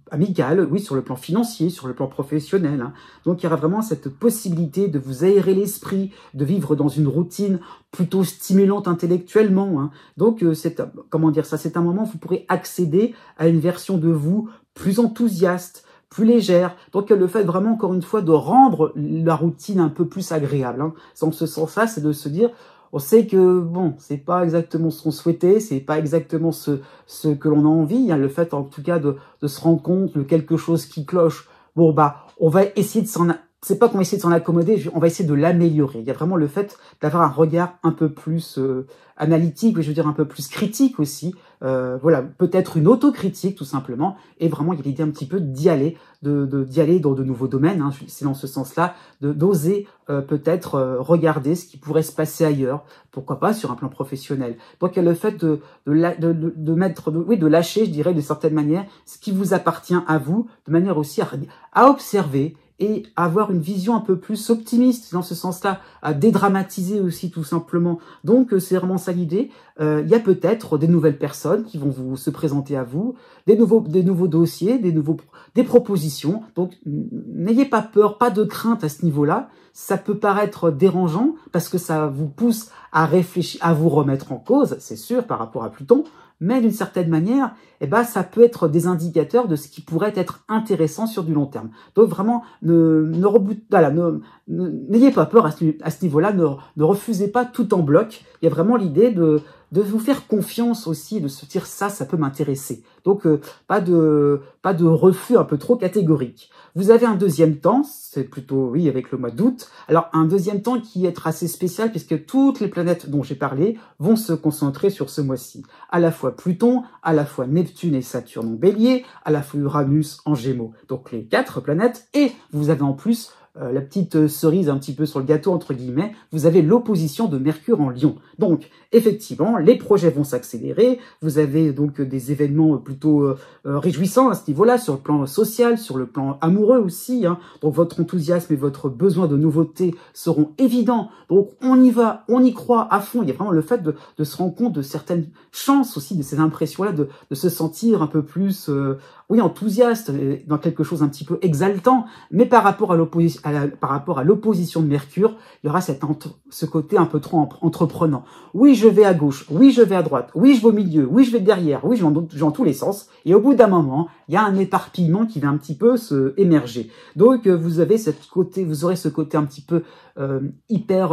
S1: amical, oui, sur le plan financier, sur le plan professionnel, hein. Donc il y aura vraiment cette possibilité de vous aérer l'esprit, de vivre dans une routine plutôt stimulante intellectuellement, hein. Donc c'est un moment où vous pourrez accéder à une version de vous plus enthousiaste, plus légère. Donc le fait vraiment, encore une fois, de rendre la routine un peu plus agréable, hein. Dans ce sens-là, c'est de se dire, on sait que, bon, c'est pas exactement ce qu'on souhaitait, c'est pas exactement ce que l'on a envie. Il y a le fait, en tout cas, de se rendre compte de quelque chose qui cloche. Bon, on va essayer de c'est pas qu'on va essayer de s'en accommoder, on va essayer de l'améliorer. Il y a vraiment le fait d'avoir un regard un peu plus analytique, je veux dire un peu plus critique aussi. Voilà, peut-être une autocritique tout simplement. Et vraiment, il y a l'idée un petit peu d'y aller, d'y aller dans de nouveaux domaines. Hein. C'est dans ce sens-là, d'oser peut-être regarder ce qui pourrait se passer ailleurs. Pourquoi pas sur un plan professionnel. Donc il y a le fait de lâcher, je dirais, de certaine manière, ce qui vous appartient à vous, de manière aussi à observer et avoir une vision un peu plus optimiste dans ce sens-là, à dédramatiser aussi tout simplement. Donc c'est vraiment ça l'idée. Il y a peut-être des nouvelles personnes qui vont se présenter à vous, des nouveaux dossiers, des propositions. Donc n'ayez pas peur, pas de crainte à ce niveau-là. Ça peut paraître dérangeant parce que ça vous pousse à réfléchir, à vous remettre en cause, c'est sûr, par rapport à Pluton. Mais d'une certaine manière, ça peut être des indicateurs de ce qui pourrait être intéressant sur du long terme. Donc vraiment, n'ayez pas peur à ce niveau-là, ne refusez pas tout en bloc. Il y a vraiment l'idée de vous faire confiance aussi, de se dire ça peut m'intéresser. Donc pas de refus un peu trop catégorique. Vous avez un deuxième temps, c'est plutôt, oui, avec le mois d'août. Alors, un deuxième temps qui est assez spécial puisque toutes les planètes dont j'ai parlé vont se concentrer sur ce mois-ci. À la fois Pluton, à la fois Neptune et Saturne en Bélier, à la fois Uranus en Gémeaux. Donc, les 4 planètes. Et vous avez en plus la petite cerise un petit peu sur le gâteau, entre guillemets, vous avez l'opposition de Mercure en Lion. Donc, effectivement, les projets vont s'accélérer, vous avez donc des événements plutôt réjouissants à ce niveau-là, sur le plan social, sur le plan amoureux aussi, hein. Donc, votre enthousiasme et votre besoin de nouveauté seront évidents. Donc, on y va, on y croit à fond. Il y a vraiment le fait de se rendre compte de certaines chances aussi, de ces impressions-là, de se sentir un peu plus... enthousiaste, dans quelque chose un petit peu exaltant, mais par rapport à l'opposition de Mercure, il y aura ce côté un peu trop entreprenant. Oui, je vais à gauche, oui, je vais à droite, oui, je vais au milieu, oui, je vais derrière, oui, je vais dans tous les sens, et au bout d'un moment, il y a un éparpillement qui va un petit peu se émerger. Donc, vous aurez ce côté un petit peu hyper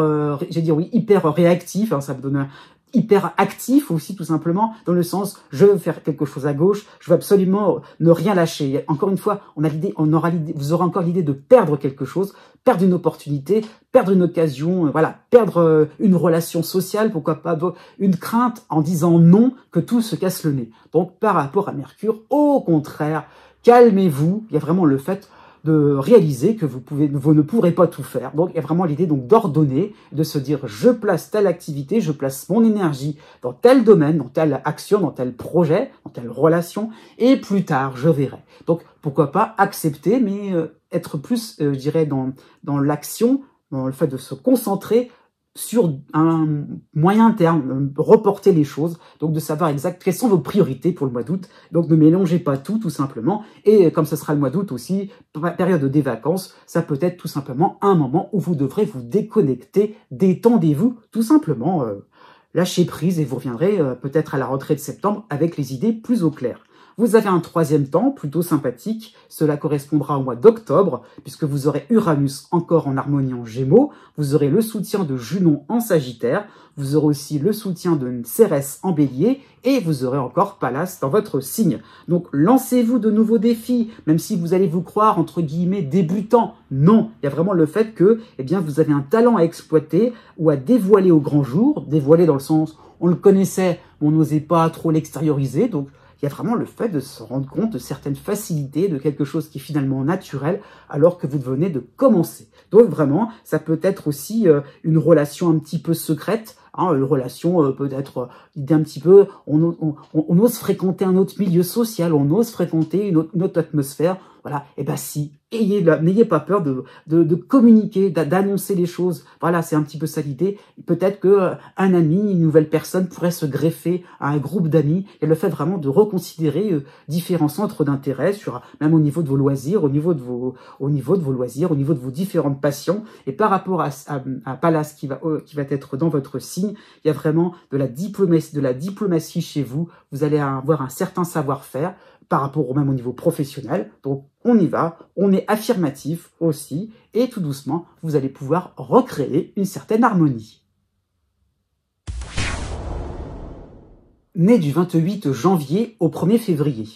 S1: réactif, hein, ça me donne hyper actif aussi, tout simplement, dans le sens, je veux faire quelque chose à gauche, je veux absolument ne rien lâcher. Encore une fois, vous aurez encore l'idée de perdre quelque chose, perdre une opportunité, perdre une occasion, perdre une relation sociale, pourquoi pas, une crainte en disant non, que tout se casse le nez. Donc, par rapport à Mercure, au contraire, calmez-vous, il y a vraiment le fait de réaliser que vous ne pourrez pas tout faire. Donc, il y a vraiment l'idée d'ordonner, de se dire, je place telle activité, je place mon énergie dans tel domaine, dans telle action, dans tel projet, dans telle relation, et plus tard, je verrai. Donc, pourquoi pas accepter, mais être plus, je dirais, dans l'action, dans le fait de se concentrer sur un moyen terme, reporter les choses, donc de savoir quelles sont vos priorités pour le mois d'août. Donc ne mélangez pas tout simplement, et comme ce sera le mois d'août aussi, période des vacances, ça peut être tout simplement un moment où vous devrez vous déconnecter, détendez-vous tout simplement. lâcher prise et vous reviendrez peut-être à la rentrée de septembre avec les idées plus au clair. Vous avez un troisième temps, plutôt sympathique, cela correspondra au mois d'octobre, puisque vous aurez Uranus encore en harmonie en Gémeaux, vous aurez le soutien de Junon en Sagittaire, vous aurez aussi le soutien de Cérès en Bélier, et vous aurez encore Pallas dans votre signe. Donc lancez-vous de nouveaux défis, même si vous allez vous croire, entre guillemets, débutant. Non, il y a vraiment le fait que vous avez un talent à exploiter ou à dévoiler au grand jour, dévoiler dans le sens, on le connaissait, on n'osait pas trop l'extérioriser, donc il y a vraiment le fait de se rendre compte de certaines facilités, de quelque chose qui est finalement naturel, alors que vous venez de commencer. Donc vraiment, ça peut être aussi une relation un petit peu secrète, une relation peut-être un petit peu, on ose fréquenter un autre milieu social, on ose fréquenter une autre atmosphère. Voilà, si, n'ayez pas peur de communiquer, d'annoncer les choses. Voilà, c'est un petit peu ça l'idée. Peut-être que un ami, une nouvelle personne pourrait se greffer à un groupe d'amis, et le fait vraiment de reconsidérer différents centres d'intérêt, même au niveau de vos loisirs, au niveau de vos loisirs, au niveau de vos différentes passions. Et par rapport à Pallas qui va être dans votre signe, il y a vraiment de la diplomatie chez vous. Vous allez avoir un certain savoir-faire par rapport même au niveau professionnel. Donc, on y va, on est affirmatif aussi, et tout doucement, vous allez pouvoir recréer une certaine harmonie. Né du 28 janvier au 1er février.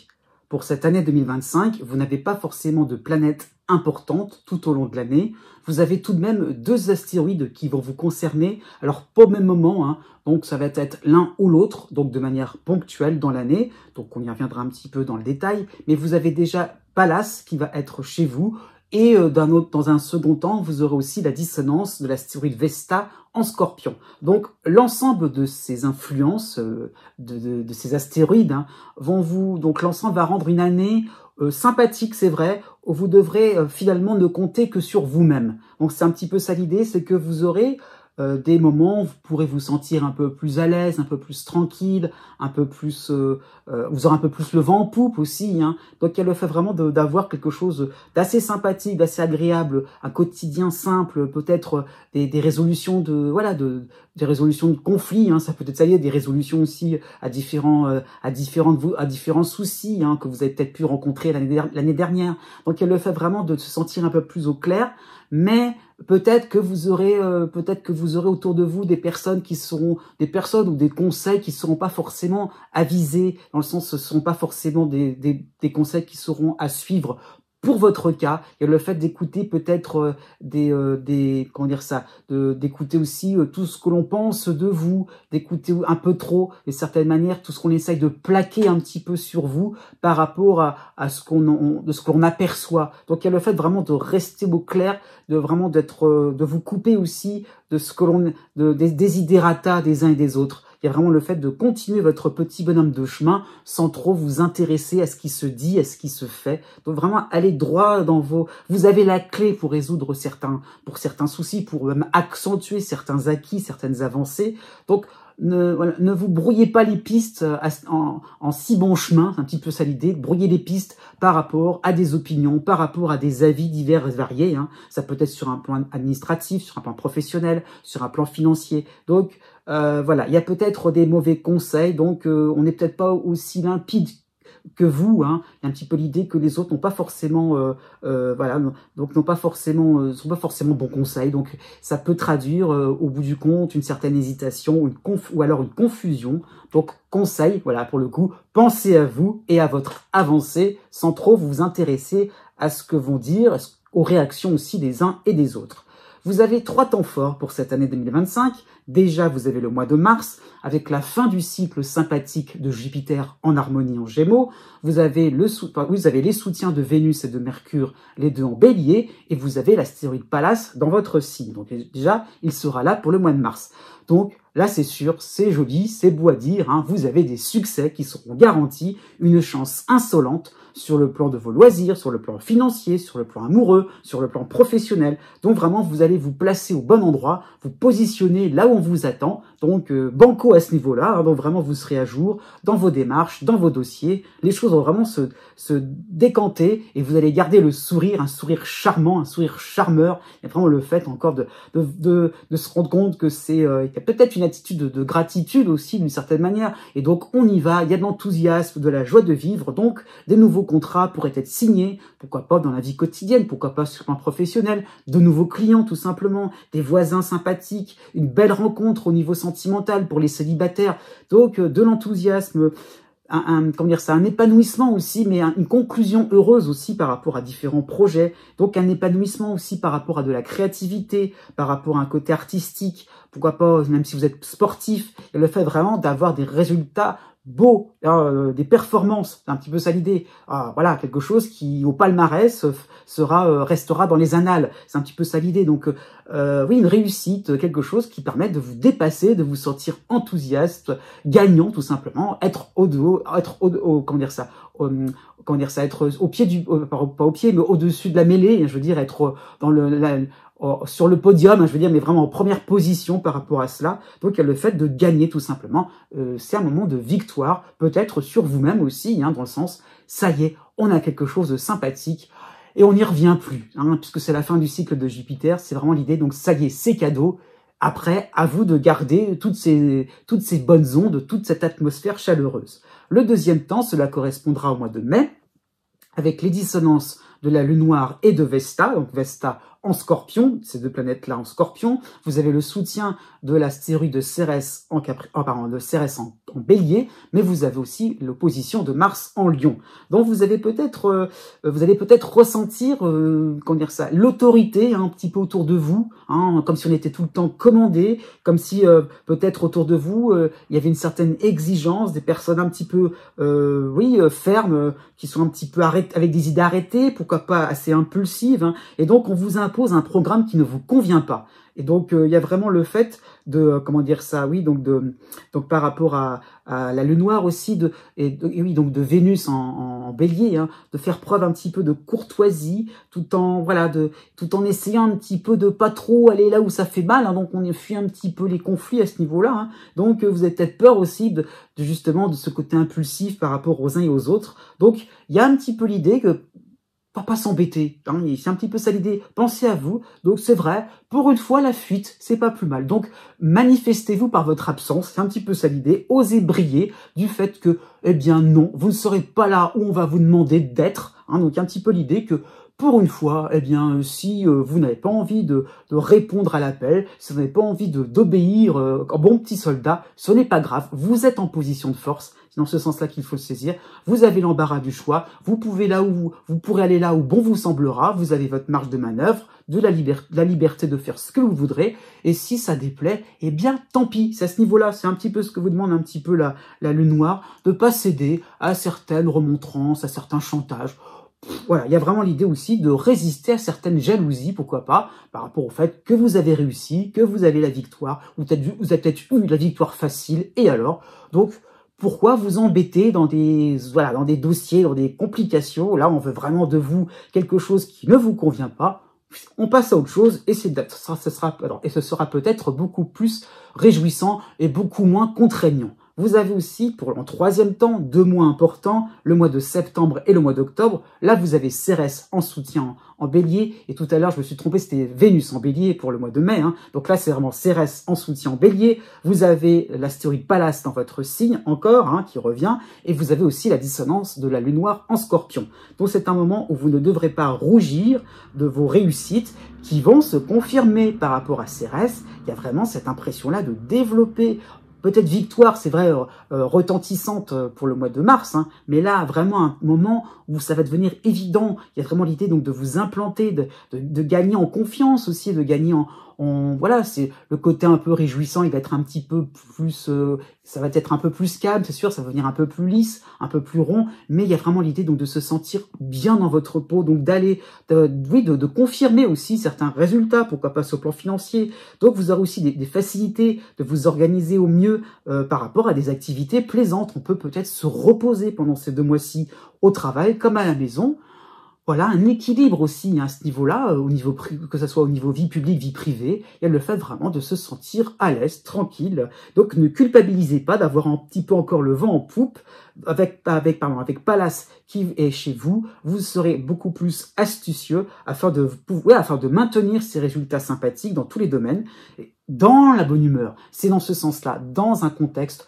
S1: Pour cette année 2025, vous n'avez pas forcément de planètes importantes tout au long de l'année. Vous avez tout de même 2 astéroïdes qui vont vous concerner, alors pas au même moment, donc ça va être l'un ou l'autre, donc de manière ponctuelle dans l'année, donc on y reviendra un petit peu dans le détail, mais vous avez déjà Pallas qui va être chez vous, et dans un second temps, vous aurez aussi la dissonance de l'astéroïde Vesta en Scorpion. Donc l'ensemble de ces influences, de ces astéroïdes, donc l'ensemble va rendre une année sympathique, c'est vrai, où vous devrez finalement ne compter que sur vous-même. Donc c'est un petit peu ça l'idée, c'est que vous aurez des moments où vous pourrez vous sentir un peu plus à l'aise, un peu plus tranquille, un peu plus, vous aurez un peu plus le vent en poupe aussi. Donc il y a le fait vraiment d'avoir quelque chose d'assez sympathique, d'assez agréable, un quotidien simple, peut-être des résolutions des résolutions de conflits. Ça peut être ça y est, des résolutions aussi à différents soucis que vous avez peut-être pu rencontrer l'année dernière. Donc il y a le fait vraiment de se sentir un peu plus au clair, mais peut-être que vous aurez autour de vous des personnes ou des conseils qui seront pas forcément avisés, dans le sens ce seront pas forcément des conseils qui seront à suivre pour votre cas. Il y a le fait d'écouter peut-être d'écouter aussi tout ce que l'on pense de vous, d'écouter un peu trop, de certaines manières, tout ce qu'on essaye de plaquer un petit peu sur vous par rapport à ce qu'on aperçoit. Donc il y a le fait vraiment de rester au clair, de vous couper aussi des desiderata des uns et des autres. Il y a vraiment le fait de continuer votre petit bonhomme de chemin sans trop vous intéresser à ce qui se dit, à ce qui se fait. Donc vraiment aller droit dans vous avez la clé pour résoudre certains soucis, pour même accentuer certains acquis, certaines avancées. Donc ne vous brouillez pas les pistes en si bon chemin, c'est un petit peu ça l'idée, de brouiller les pistes par rapport à des opinions, par rapport à des avis divers et variés. Ça peut être sur un plan administratif, sur un plan professionnel, sur un plan financier. Donc voilà, il y a peut-être des mauvais conseils, donc on n'est peut-être pas aussi limpide que vous. Il y a un petit peu l'idée que les autres n'ont pas forcément, sont pas forcément bons conseils. Donc ça peut traduire au bout du compte une certaine hésitation ou alors une confusion. Donc conseil, voilà, pour le coup, pensez à vous et à votre avancée sans trop vous intéresser à ce que vont dire, aux réactions aussi des uns et des autres. Vous avez 3 temps forts pour cette année 2025. Déjà, vous avez le mois de mars, avec la fin du cycle sympathique de Jupiter en harmonie en Gémeaux. Vous avez les soutiens de Vénus et de Mercure, les deux en Bélier, et vous avez l'astéroïde Pallas dans votre signe. Donc déjà, il sera là pour le mois de mars. Donc là, c'est sûr, c'est joli, c'est beau à dire. Vous avez des succès qui seront garantis, une chance insolente. sur le plan de vos loisirs, sur le plan financier, sur le plan amoureux, sur le plan professionnel. Donc vraiment, vous allez vous placer au bon endroit, vous positionner là où on vous attend. Donc banco à ce niveau-là, hein, donc vraiment vous serez à jour dans vos démarches, dans vos dossiers. Les choses vont vraiment se décanter et vous allez garder le sourire, un sourire charmant, un sourire charmeur. Et vraiment le fait encore de se rendre compte que c'est, il y a peut-être une attitude de gratitude aussi d'une certaine manière. Et donc on y va, il y a de l'enthousiasme, de la joie de vivre. Donc des nouveaux contrats pourraient être signés, pourquoi pas dans la vie quotidienne, pourquoi pas sur un professionnel, de nouveaux clients tout simplement, des voisins sympathiques, une belle rencontre au niveau sentimental pour les célibataires. Donc de l'enthousiasme, comment dire ça, un épanouissement aussi, mais une conclusion heureuse aussi par rapport à différents projets. Donc un épanouissement aussi par rapport à de la créativité, par rapport à un côté artistique. Pourquoi pas, même si vous êtes sportif, et le fait vraiment d'avoir des résultats beaux, des performances, c'est un petit peu ça l'idée. Voilà, quelque chose qui au palmarès restera dans les annales. C'est un petit peu ça l'idée. Donc oui, une réussite, quelque chose qui permet de vous dépasser, de vous sentir enthousiaste, gagnant tout simplement, être comment dire ça, être au pied pas au pied, mais au-dessus de la mêlée. Je veux dire, être dans sur le podium, je veux dire, mais vraiment en première position par rapport à cela. Donc, il y a le fait de gagner tout simplement. C'est un moment de victoire, peut-être sur vous-même aussi, hein, dans le sens, ça y est, on a quelque chose de sympathique et on n'y revient plus, hein, puisque c'est la fin du cycle de Jupiter. C'est vraiment l'idée. Donc, ça y est, c'est cadeau. Après, à vous de garder toutes ces bonnes ondes, toute cette atmosphère chaleureuse. Le deuxième temps, cela correspondra au mois de mai, avec les dissonances de la Lune noire et de Vesta, donc Vesta en Scorpion, ces deux planètes-là en Scorpion. Vous avez le soutien de l'astéroïde de Cérès en Bélier, mais vous avez aussi l'opposition de Mars en Lion. Donc vous allez peut-être ressentir, comment dire ça, l'autorité un petit peu autour de vous, hein, comme si on était tout le temps commandé, comme si peut-être autour de vous il y avait une certaine exigence, des personnes un petit peu, fermes, qui sont un petit peu avec des idées arrêtées, pourquoi pas assez impulsives, hein, et donc on vous impose un programme qui ne vous convient pas. Et donc il y a vraiment le fait de comment dire ça, oui, donc par rapport à la Lune noire aussi donc de Vénus en Bélier, hein, de faire preuve un petit peu de courtoisie, tout en essayant un petit peu de pas trop aller là où ça fait mal, hein, donc on fuit un petit peu les conflits à ce niveau-là, hein. Donc vous avez peut-être peur aussi justement de ce côté impulsif par rapport aux uns et aux autres. Donc il y a un petit peu l'idée que pas s'embêter, hein, c'est un petit peu ça l'idée, pensez à vous. Donc c'est vrai, pour une fois la fuite, c'est pas plus mal. Donc manifestez-vous par votre absence, c'est un petit peu ça l'idée, osez briller du fait que, eh bien non, vous ne serez pas là où on va vous demander d'être, hein. Donc un petit peu l'idée que pour une fois, eh bien, si vous n'avez pas envie de répondre à l'appel, si vous n'avez pas envie d'obéir en bon petit soldat, ce n'est pas grave, vous êtes en position de force. C'est dans ce sens-là qu'il faut le saisir. Vous avez l'embarras du choix. Vous pourrez aller là où bon vous semblera. Vous avez votre marge de manœuvre, la liberté de faire ce que vous voudrez. Et si ça déplaît, eh bien, tant pis. C'est à ce niveau-là. C'est un petit peu ce que vous demande un petit peu la Lune noire, de pas céder à certaines remontrances, à certains chantages. Voilà, il y a vraiment l'idée aussi de résister à certaines jalousies, pourquoi pas, par rapport au fait que vous avez réussi, que vous avez la victoire, ou vous avez peut-être eu la victoire facile, et alors, donc, pourquoi vous embêter dans des dossiers, dans des complications? Là, on veut vraiment de vous quelque chose qui ne vous convient pas. On passe à autre chose et ce sera peut-être beaucoup plus réjouissant et beaucoup moins contraignant. Vous avez aussi, en troisième temps, 2 mois importants, le mois de septembre et le mois d'octobre. Là, vous avez Cérès en soutien en Bélier. Et tout à l'heure, je me suis trompé, c'était Vénus en Bélier pour le mois de mai, hein. Donc là, c'est vraiment Cérès en soutien en Bélier. Vous avez l'astéroïde Pallas dans votre signe encore, hein, qui revient. Et vous avez aussi la dissonance de la Lune noire en Scorpion. Donc c'est un moment où vous ne devrez pas rougir de vos réussites qui vont se confirmer par rapport à Cérès. Il y a vraiment cette impression-là de développer peut-être victoire, c'est vrai, retentissante pour le mois de mars, hein, mais là, vraiment un moment où ça va devenir évident. Il y a vraiment l'idée donc de vous implanter, de gagner en confiance aussi, de gagner voilà, c'est le côté un peu réjouissant, il va être un petit peu plus, ça va être un peu plus calme, c'est sûr, ça va venir un peu plus lisse, un peu plus rond, mais il y a vraiment l'idée donc de se sentir bien dans votre peau, donc d'aller, de confirmer aussi certains résultats, pourquoi pas sur le plan financier. Donc vous aurez aussi des facilités de vous organiser au mieux par rapport à des activités plaisantes. On peut peut-être se reposer pendant ces 2 mois-ci au travail comme à la maison. Voilà, un équilibre aussi à ce niveau-là, que ce soit au niveau vie publique, vie privée, il y a le fait vraiment de se sentir à l'aise, tranquille. Donc ne culpabilisez pas d'avoir un petit peu encore le vent en poupe. Avec Pallas qui est chez vous, vous serez beaucoup plus astucieux afin de maintenir ces résultats sympathiques dans tous les domaines, dans la bonne humeur. C'est dans ce sens-là, dans un contexte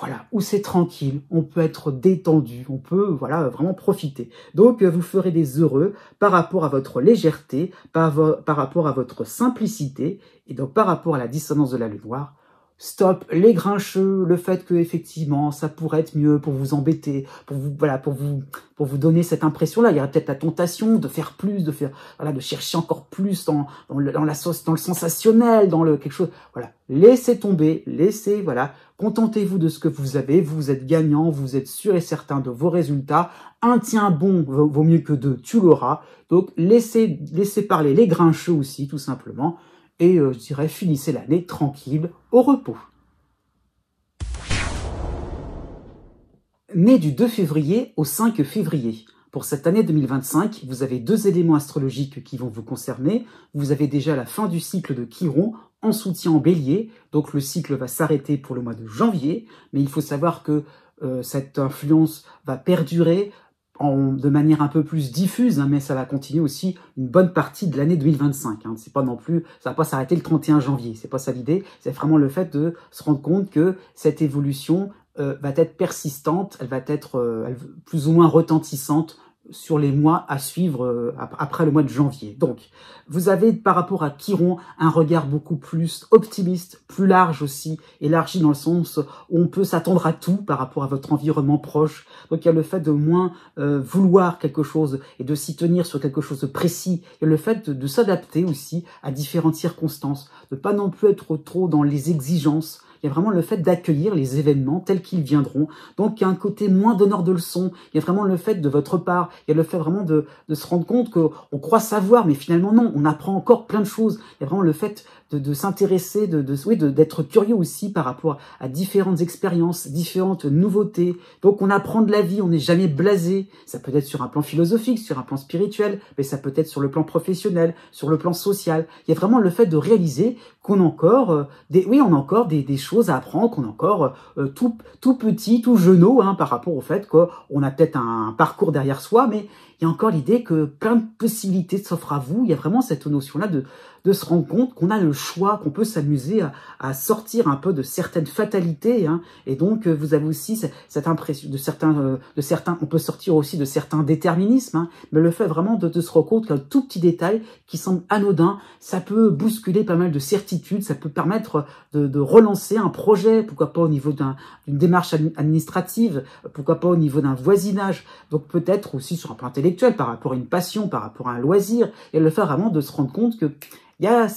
S1: voilà, où c'est tranquille, on peut être détendu, on peut voilà vraiment profiter. Donc vous ferez des heureux par rapport à votre légèreté, par rapport à votre simplicité, et donc par rapport à la dissonance de la lune noire. Stop les grincheux, le fait que effectivement ça pourrait être mieux pour vous embêter, pour vous donner cette impression-là. Il y aurait peut-être la tentation de faire plus, de chercher encore plus dans le sensationnel, dans le quelque chose. Voilà, laissez tomber, contentez-vous de ce que vous avez. Vous êtes gagnant, vous êtes sûr et certain de vos résultats. Un tien bon vaut mieux que 2, tu l'auras. Donc laissez parler les grincheux aussi, tout simplement. Et je dirais, finissez l'année tranquille, au repos. Né du 2 février au 5 février. Pour cette année 2025, vous avez 2 éléments astrologiques qui vont vous concerner. Vous avez déjà la fin du cycle de Chiron en soutien en Bélier. Donc le cycle va s'arrêter pour le mois de janvier. Mais il faut savoir que cette influence va perdurer de manière un peu plus diffuse, mais ça va continuer aussi une bonne partie de l'année 2025. C'est pas non plus, ça va pas s'arrêter le 31 janvier. C'est pas ça l'idée. C'est vraiment le fait de se rendre compte que cette évolution va être persistante, elle va être plus ou moins retentissante sur les mois à suivre après le mois de janvier. Donc, vous avez par rapport à Chiron un regard beaucoup plus optimiste, plus large aussi, élargi dans le sens où on peut s'attendre à tout par rapport à votre environnement proche. Donc, il y a le fait de moins vouloir quelque chose et de s'y tenir sur quelque chose de précis. Il y a le fait de s'adapter aussi à différentes circonstances, de pas non plus être trop dans les exigences. Il y a vraiment le fait d'accueillir les événements tels qu'ils viendront. Donc, il y a un côté moins donneur de leçons. Il y a vraiment le fait de votre part, il y a le fait vraiment de se rendre compte qu'on croit savoir, mais finalement non, on apprend encore plein de choses. Il y a vraiment le fait de s'intéresser, d'être curieux aussi par rapport à différentes expériences, différentes nouveautés. Donc, on apprend de la vie, on n'est jamais blasé. Ça peut être sur un plan philosophique, sur un plan spirituel, mais ça peut être sur le plan professionnel, sur le plan social. Il y a vraiment le fait de réaliser qu'on a encore des choses à apprendre, qu'on est encore tout petit, tout jeunot, par rapport au fait qu'on a peut-être un parcours derrière soi, mais il y a encore l'idée que plein de possibilités s'offrent à vous. Il y a vraiment cette notion-là de se rendre compte qu'on a le choix, qu'on peut s'amuser à sortir un peu de certaines fatalités, et donc vous avez aussi cette impression de certains, on peut sortir aussi de certains déterminismes, mais le fait vraiment de se rendre compte qu'un tout petit détail qui semble anodin, ça peut bousculer pas mal de certitudes, ça peut permettre de relancer un projet, pourquoi pas au niveau d'une démarche administrative, pourquoi pas au niveau d'un voisinage, donc peut-être aussi sur un plan intellectuel, par rapport à une passion, par rapport à un loisir, et le fait vraiment de se rendre compte que il y a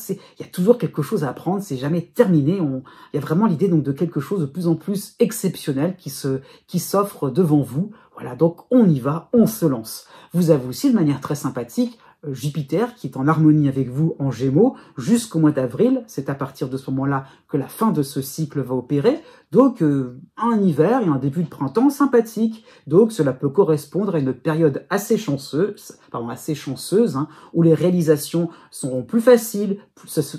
S1: toujours quelque chose à apprendre, c'est jamais terminé. Il y a vraiment l'idée donc de quelque chose de plus en plus exceptionnel qui s'offre devant vous. Voilà, donc on y va, on se lance. Vous avez aussi de manière très sympathique Jupiter qui est en harmonie avec vous en Gémeaux jusqu'au mois d'avril. C'est à partir de ce moment-là que la fin de ce cycle va opérer. Donc un hiver et un début de printemps sympathique. Donc cela peut correspondre à une période assez chanceuse, où les réalisations seront plus faciles.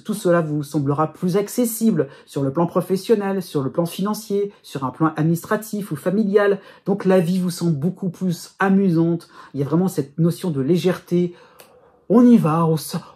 S1: Tout cela vous semblera plus accessible sur le plan professionnel, sur le plan financier, sur un plan administratif ou familial. Donc la vie vous semble beaucoup plus amusante. Il y a vraiment cette notion de légèreté. On y va,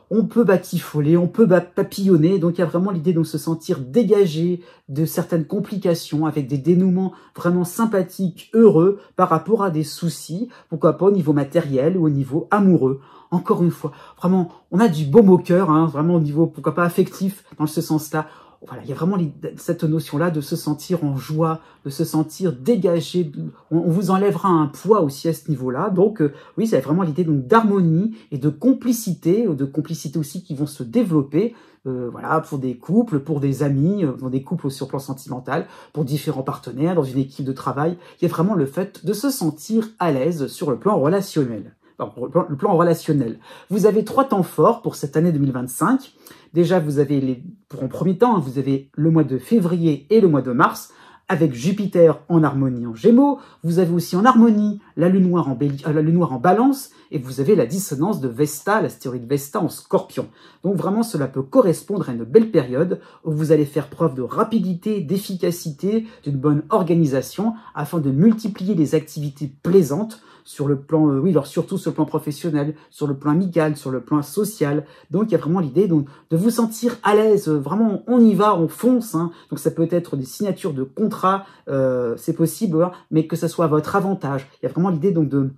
S1: on peut batifoler, on peut papillonner, donc il y a vraiment l'idée de se sentir dégagé de certaines complications avec des dénouements vraiment sympathiques, heureux par rapport à des soucis, pourquoi pas au niveau matériel ou au niveau amoureux. Encore une fois, vraiment, on a du baume au cœur, vraiment au niveau, pourquoi pas affectif, dans ce sens-là. voilà, il y a vraiment cette notion-là de se sentir en joie, de se sentir dégagé. On vous enlèvera un poids aussi à ce niveau-là. Donc, oui, c'est vraiment l'idée donc d'harmonie et de complicité aussi qui vont se développer. Voilà, pour des couples, pour des amis, dans des couples sur le plan sentimental, pour différents partenaires, dans une équipe de travail. Il y a vraiment le fait de se sentir à l'aise sur le plan relationnel. Le plan relationnel. Vous avez 3 temps forts pour cette année 2025. Déjà, vous avez pour un premier temps, vous avez le mois de février et le mois de mars, avec Jupiter en harmonie en Gémeaux. Vous avez aussi en harmonie la lune noire en Balance, et vous avez la dissonance de Vesta, l'astéroïde Vesta en Scorpion. Donc vraiment, cela peut correspondre à une belle période où vous allez faire preuve de rapidité, d'efficacité, d'une bonne organisation, afin de multiplier les activités plaisantes sur le plan, surtout sur le plan professionnel, sur le plan amical, sur le plan social. Donc, il y a vraiment l'idée de vous sentir à l'aise. Vraiment, on y va, on fonce. Hein. Donc, ça peut être des signatures de contrats, c'est possible, hein, mais que ça soit à votre avantage. Il y a vraiment l'idée donc de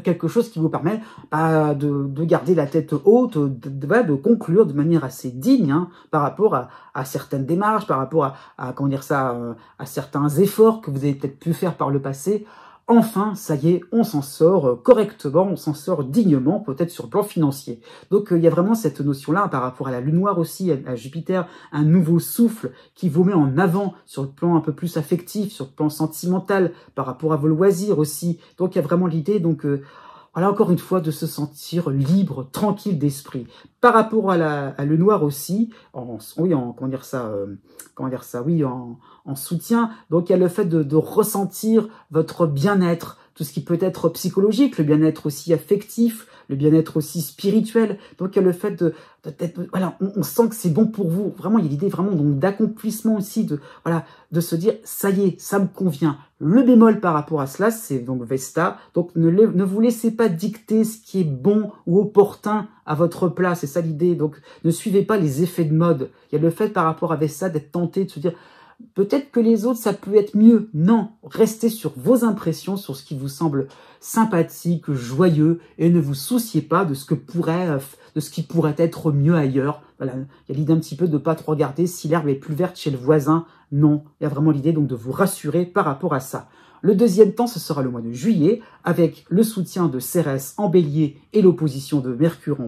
S1: quelque chose qui vous permet de garder la tête haute, de conclure de manière assez digne hein, par rapport à certaines démarches, par rapport à certains efforts que vous avez peut-être pu faire par le passé. Enfin, ça y est, on s'en sort correctement, on s'en sort dignement, peut-être sur le plan financier. Donc, il y a vraiment cette notion-là par rapport à la lune noire aussi, à Jupiter, un nouveau souffle qui vous met en avant sur le plan un peu plus affectif, sur le plan sentimental, par rapport à vos loisirs aussi. Donc, il y a vraiment l'idée, voilà, encore une fois, de se sentir libre, tranquille d'esprit. Par rapport à le noir aussi, en soutien. Donc, il y a le fait de ressentir votre bien-être, tout ce qui peut être psychologique, le bien-être aussi affectif, le bien-être aussi spirituel. Donc, il y a le fait voilà, on sent que c'est bon pour vous. Vraiment, il y a l'idée vraiment donc d'accomplissement aussi, de se dire, ça y est, ça me convient. Le bémol par rapport à cela, c'est donc Vesta. Donc, ne vous laissez pas dicter ce qui est bon ou opportun à votre place. C'est ça l'idée. Donc, ne suivez pas les effets de mode. Il y a le fait par rapport à Vesta d'être tenté de se dire, peut-être que les autres, ça peut être mieux. Non, restez sur vos impressions, sur ce qui vous semble sympathique, joyeux, et ne vous souciez pas de ce qui pourrait être mieux ailleurs. Voilà, il y a l'idée un petit peu de ne pas trop regarder si l'herbe est plus verte chez le voisin. Non, il y a vraiment l'idée donc de vous rassurer par rapport à ça. Le deuxième temps, ce sera le mois de juillet, avec le soutien de Cérès en Bélier et l'opposition de Mercure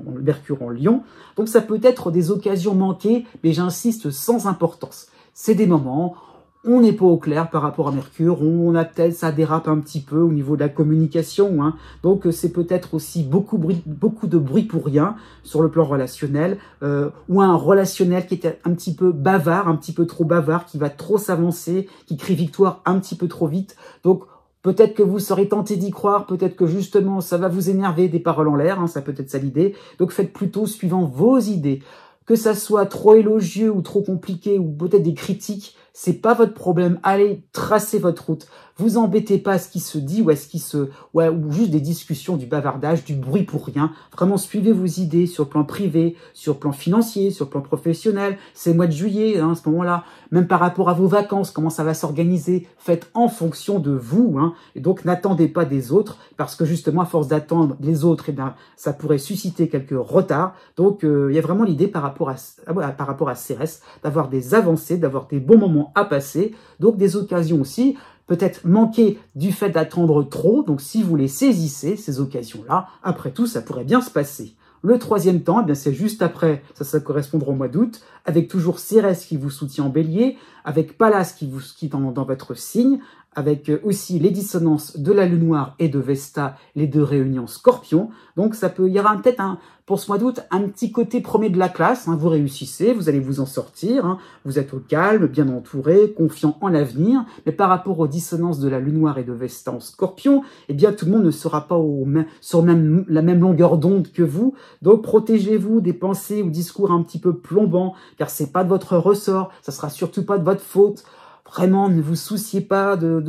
S1: en Lion. Donc ça peut être des occasions manquées, mais j'insiste, sans importance. C'est des moments, on n'est pas au clair par rapport à Mercure, ça dérape un petit peu au niveau de la communication, hein. Donc c'est peut-être aussi beaucoup de bruit pour rien sur le plan relationnel, ou un relationnel qui est un petit peu bavard, un petit peu trop bavard, qui va trop s'avancer, qui crie victoire un petit peu trop vite. Donc peut-être que vous serez tenté d'y croire, peut-être que justement ça va vous énerver des paroles en l'air, hein, ça peut être ça l'idée. Donc faites plutôt suivant vos idées. Que ça soit trop élogieux ou trop compliqué ou peut-être des critiques, c'est pas votre problème. Allez, tracez votre route. Vous embêtez pas à ce qui se dit ou ou juste des discussions, du bavardage, du bruit pour rien. Vraiment, suivez vos idées sur le plan privé, sur le plan financier, sur le plan professionnel. C'est le mois de juillet, hein, à ce moment-là. Même par rapport à vos vacances, comment ça va s'organiser. Faites en fonction de vous, hein. Et donc, n'attendez pas des autres parce que justement, à force d'attendre les autres, ça pourrait susciter quelques retards. Donc, il y a vraiment l'idée par rapport à Cérès, d'avoir des avancées, d'avoir des bons moments à passer. Donc, des occasions aussi peut-être manquer du fait d'attendre trop. Donc, si vous les saisissez, ces occasions-là, après tout, ça pourrait bien se passer. Le troisième temps, eh bien, c'est juste après, ça correspondra au mois d'août, avec toujours Cérès qui vous soutient en Bélier, avec Pallas qui est dans votre signe, avec aussi les dissonances de la lune noire et de Vesta, les deux réunions Scorpion. Donc il y aura peut-être pour ce mois d'août un petit côté premier de la classe. Hein, vous réussissez, vous allez vous en sortir. Hein, vous êtes au calme, bien entouré, confiant en l'avenir. Mais par rapport aux dissonances de la lune noire et de Vesta en Scorpion, eh bien tout le monde ne sera pas sur la même longueur d'onde que vous. Donc protégez-vous des pensées ou discours un petit peu plombants, car c'est pas de votre ressort, ça sera surtout pas de votre faute. Vraiment, ne vous souciez pas de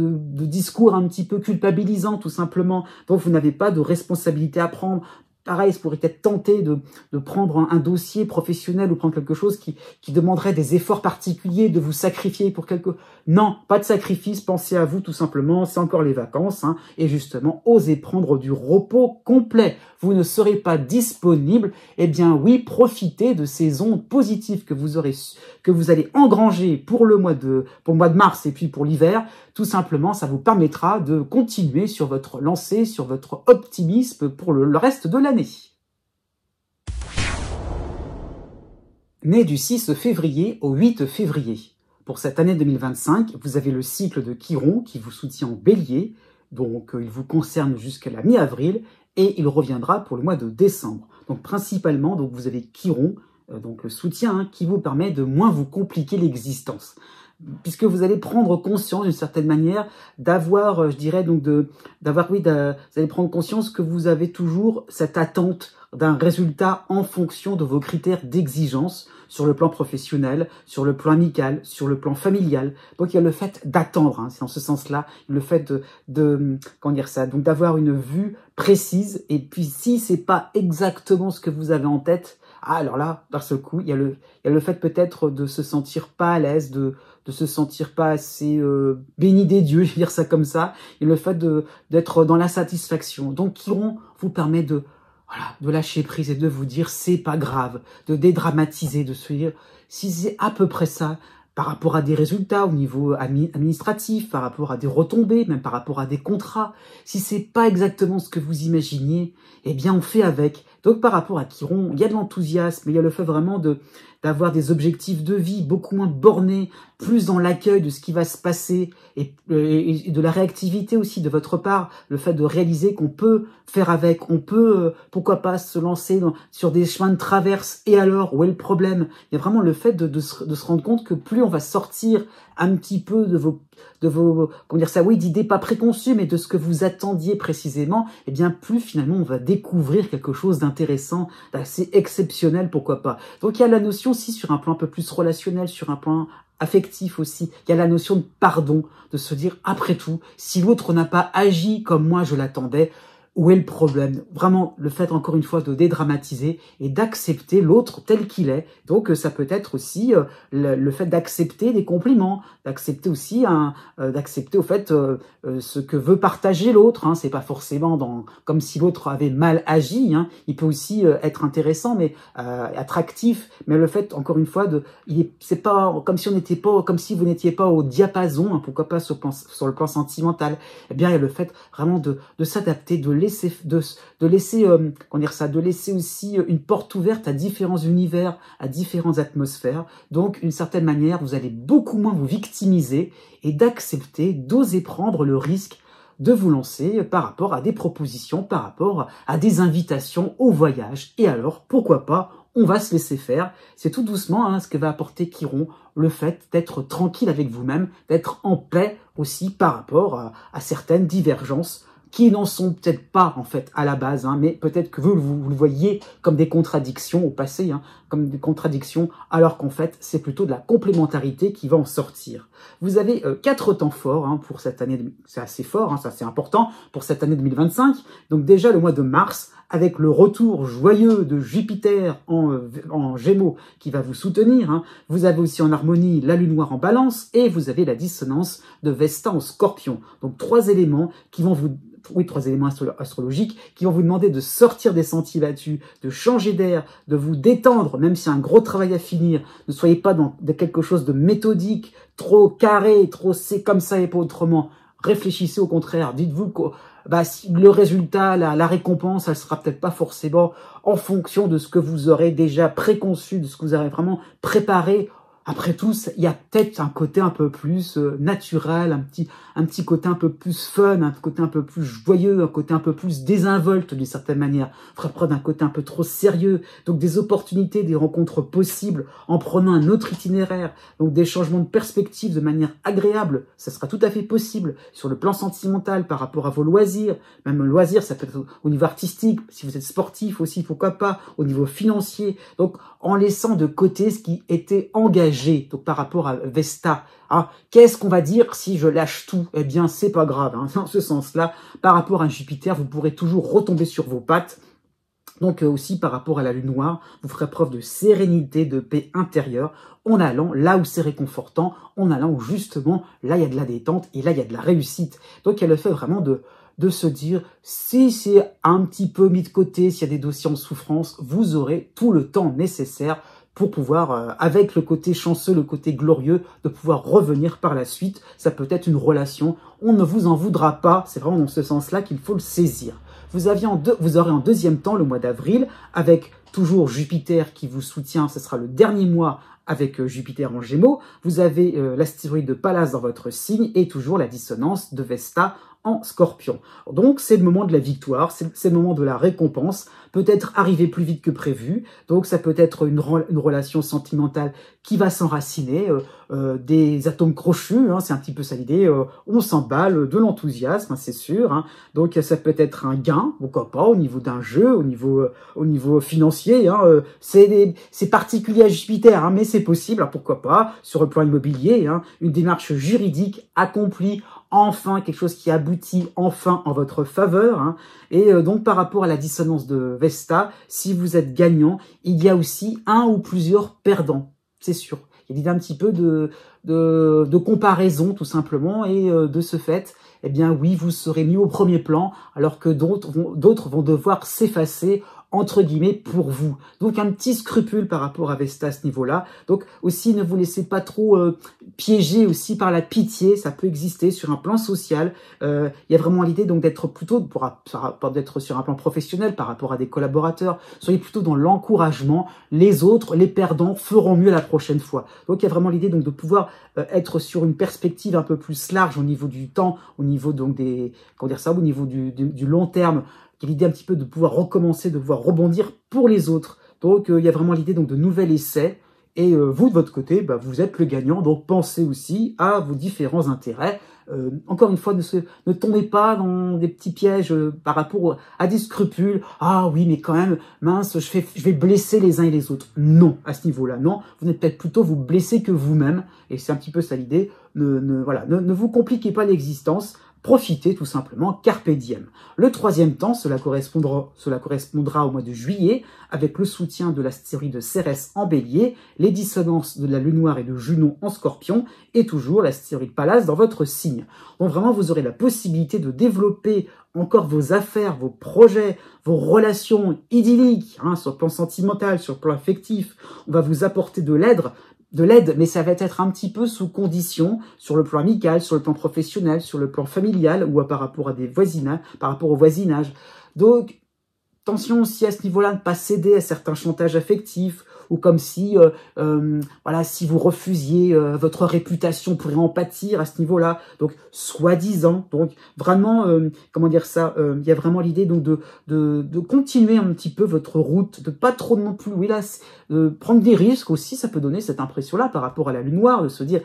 S1: discours un petit peu culpabilisants, tout simplement. Donc, vous n'avez pas de responsabilité à prendre. pareil, vous pourrez être tenté de prendre un dossier professionnel ou prendre quelque chose qui demanderait des efforts particuliers, de vous sacrifier pour quelque... Non, pas de sacrifice, pensez à vous tout simplement, c'est encore les vacances, hein, et justement, osez prendre du repos complet. Vous ne serez pas disponible, eh bien oui, profitez de ces ondes positives que vous allez engranger pour le mois de mars et puis pour l'hiver. Tout simplement, ça vous permettra de continuer sur votre lancée, sur votre optimisme pour le reste de l'année. Né du 6 février au 8 février. Pour cette année 2025, vous avez le cycle de Chiron qui vous soutient en bélier, donc il vous concerne jusqu'à la mi-avril, et il reviendra pour le mois de décembre. Donc principalement, donc vous avez Chiron, donc le soutien, hein, qui vous permet de moins vous compliquer l'existence. Puisque vous allez prendre conscience d'une certaine manière d'avoir, je dirais, donc vous allez prendre conscience que vous avez toujours cette attente d'un résultat en fonction de vos critères d'exigence sur le plan professionnel, sur le plan amical, sur le plan familial. Donc il y a le fait d'attendre, hein, c'est dans ce sens-là, le fait comment dire ça, donc d'avoir une vue précise. Et puis si c'est pas exactement ce que vous avez en tête, alors là, par ce coup, il y a le fait peut-être de se sentir pas à l'aise, de se sentir pas assez béni des dieux, je vais dire ça comme ça, et le fait d'être dans l'insatisfaction. Donc Chiron vous permet de lâcher prise et de vous dire c'est pas grave, de dédramatiser, de se dire si c'est à peu près ça, par rapport à des résultats au niveau administratif, par rapport à des retombées, même par rapport à des contrats, si c'est pas exactement ce que vous imaginiez, eh bien on fait avec. Donc par rapport à Chiron, il y a de l'enthousiasme, il y a le fait vraiment d'avoir des objectifs de vie beaucoup moins bornés, plus dans l'accueil de ce qui va se passer et de la réactivité aussi de votre part, le fait de réaliser qu'on peut faire avec, on peut, pourquoi pas, se lancer sur des chemins de traverse, et alors, où est le problème? Il y a vraiment le fait de se rendre compte que plus on va sortir un petit peu de vos comment dire ça, oui, d'idées pas préconçues, mais de ce que vous attendiez précisément, eh bien, plus finalement on va découvrir quelque chose d'intéressant, d'assez exceptionnel, pourquoi pas. Donc il y a la notion aussi sur un plan un peu plus relationnel, sur un plan affectif aussi, il y a la notion de pardon, de se dire, après tout, si l'autre n'a pas agi comme moi je l'attendais, où est le problème? Vraiment, le fait, encore une fois, de dédramatiser et d'accepter l'autre tel qu'il est. Donc, ça peut être aussi le fait d'accepter des compliments, d'accepter aussi, d'accepter au fait ce que veut partager l'autre. Hein. C'est pas forcément comme si l'autre avait mal agi. Hein. Il peut aussi être intéressant, mais attractif. Mais le fait, encore une fois, c'est pas comme si comme si vous n'étiez pas au diapason. Hein, pourquoi pas sur le plan sentimental. Eh bien, il y a le fait vraiment de s'adapter, de laisser aussi une porte ouverte à différents univers, à différentes atmosphères. Donc, d'une certaine manière, vous allez beaucoup moins vous victimiser et d'accepter, d'oser prendre le risque de vous lancer par rapport à des propositions, par rapport à des invitations au voyage. Et alors, pourquoi pas, on va se laisser faire. C'est tout doucement ce que va apporter Chiron, le fait d'être tranquille avec vous-même, d'être en paix aussi par rapport à certaines divergences qui n'en sont peut-être pas en fait à la base, hein, mais peut-être que vous le voyez comme des contradictions au passé, hein, comme des contradictions, alors qu'en fait c'est plutôt de la complémentarité qui va en sortir. Vous avez 4 temps forts hein, pour cette année, c'est assez fort, hein, c'est assez important pour cette année 2025. Donc déjà le mois de mars, avec le retour joyeux de Jupiter en Gémeaux qui va vous soutenir. Hein. Vous avez aussi en harmonie la Lune noire en Balance et vous avez la dissonance de Vesta en Scorpion. Donc 3 éléments qui vont trois éléments astrologiques qui vont vous demander de sortir des sentiers battus, de changer d'air, de vous détendre, même s'il y a un gros travail à finir. Ne soyez pas dans quelque chose de méthodique, trop carré, trop c'est comme ça et pas autrement. Réfléchissez au contraire, dites-vous que le résultat, la récompense, elle sera peut-être pas forcément en fonction de ce que vous aurez déjà préconçu, de ce que vous aurez vraiment préparé. Après tout, il y a peut-être un côté un peu plus naturel, un petit côté un peu plus fun, un côté un peu plus joyeux, un côté un peu plus désinvolte d'une certaine manière. Fera preuve d'un côté un peu trop sérieux. Donc des opportunités, des rencontres possibles en prenant un autre itinéraire. Donc des changements de perspective de manière agréable, ça sera tout à fait possible sur le plan sentimental par rapport à vos loisirs. Même loisirs, ça peut être au niveau artistique, si vous êtes sportif aussi, pourquoi pas, au niveau financier. Donc en laissant de côté ce qui était engagé, donc par rapport à Vesta. Ah, qu'est-ce qu'on va dire si je lâche tout? Eh bien, c'est pas grave. Hein. Dans ce sens-là, par rapport à Jupiter, vous pourrez toujours retomber sur vos pattes Donc aussi par rapport à la lune noire, vous ferez preuve de sérénité, de paix intérieure, en allant là où c'est réconfortant, en allant où justement, là il y a de la détente et là il y a de la réussite. Donc il y a le fait vraiment de se dire, si c'est un petit peu mis de côté, s'il y a des dossiers en souffrance, vous aurez tout le temps nécessaire pour pouvoir, avec le côté chanceux, le côté glorieux, de pouvoir revenir par la suite. Ça peut être une relation, on ne vous en voudra pas, c'est vraiment dans ce sens-là qu'il faut le saisir. Vous aurez en deuxième temps le mois d'avril, avec toujours Jupiter qui vous soutient, ce sera le dernier mois avec Jupiter en Gémeaux. Vous avez l'astéroïde de Pallas dans votre signe et toujours la dissonance de Vesta en Scorpion. Donc c'est le moment de la victoire, c'est le moment de la récompense, peut-être arriver plus vite que prévu, donc ça peut être une relation sentimentale qui va s'enraciner, des atomes crochus, hein, c'est un petit peu ça l'idée, on s'emballe, de l'enthousiasme, hein, c'est sûr, hein, donc ça peut être un gain, pourquoi pas, au niveau d'un jeu, au niveau financier, hein, c'est particulier à Jupiter, hein, mais c'est possible, hein, pourquoi pas, sur le plan immobilier, hein, une démarche juridique accomplie, enfin quelque chose qui aboutit enfin en votre faveur, hein. Et donc par rapport à la dissonance de Vesta, si vous êtes gagnant, il y a aussi un ou plusieurs perdants, c'est sûr. Il y a l'idée un petit peu de comparaison tout simplement, et de ce fait, eh bien oui, vous serez mis au premier plan, alors que d'autres vont devoir s'effacer entre guillemets pour vous. Donc un petit scrupule par rapport à Vesta à ce niveau-là. Donc aussi ne vous laissez pas trop piéger aussi par la pitié, ça peut exister sur un plan social. Il y a vraiment l'idée donc d'être plutôt, d'être sur un plan professionnel par rapport à des collaborateurs, soyez plutôt dans l'encouragement. Les autres, les perdants, feront mieux la prochaine fois. Donc il y a vraiment l'idée donc de pouvoir être sur une perspective un peu plus large au niveau du temps, au niveau donc des, comment dire ça, au niveau du long terme, qui est l'idée un petit peu de pouvoir recommencer, de pouvoir rebondir pour les autres. Donc il y a vraiment l'idée donc de nouvel essai, et vous de votre côté, bah, vous êtes le gagnant, donc pensez aussi à vos différents intérêts. Encore une fois, ne tombez pas dans des petits pièges par rapport à des scrupules. Ah oui, mais quand même, mince, je vais blesser les uns et les autres. Non, à ce niveau-là, non. Vous n'êtes peut-être plutôt vous blesser que vous-même, et c'est un petit peu ça l'idée. Ne vous compliquez pas l'existence. Profitez tout simplement, carpe diem. Le troisième temps, cela correspondra au mois de juillet, avec le soutien de l'astéroïde de Cérès en Bélier, les dissonances de la Lune Noire et de Junon en Scorpion, et toujours l'astéroïde Pallas dans votre signe. Donc vraiment, vous aurez la possibilité de développer encore vos affaires, vos projets, vos relations idylliques, hein, sur le plan sentimental, sur le plan affectif. On va vous apporter de l'aide, mais ça va être un petit peu sous condition, sur le plan amical, sur le plan professionnel, sur le plan familial, ou par rapport à des voisinages, par rapport au voisinage. Donc, attention aussi à ce niveau-là, ne pas céder à certains chantages affectifs, ou comme si, voilà, si vous refusiez, votre réputation pourrait en pâtir à ce niveau-là. Donc, soi-disant, donc vraiment, comment dire ça, il y a vraiment l'idée donc de continuer un petit peu votre route, de pas trop non plus, oui là, prendre des risques aussi, ça peut donner cette impression-là par rapport à la lune noire, de se dire,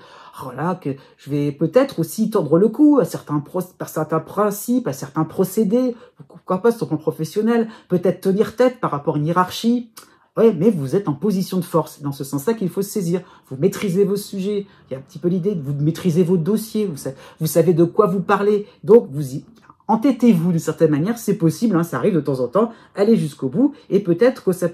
S1: oh là, que je vais peut-être aussi tordre le cou à certains principes, à certains procédés, pourquoi pas sur le plan professionnel, peut-être tenir tête par rapport à une hiérarchie. Ouais, mais vous êtes en position de force. C'est dans ce sens-là qu'il faut se saisir. Vous maîtrisez vos sujets. Il y a un petit peu l'idée de vous maîtriser vos dossiers. Vous savez de quoi vous parlez. Donc, entêtez-vous d'une certaine manière. C'est possible, hein, ça arrive de temps en temps. Allez jusqu'au bout. Et peut-être que ça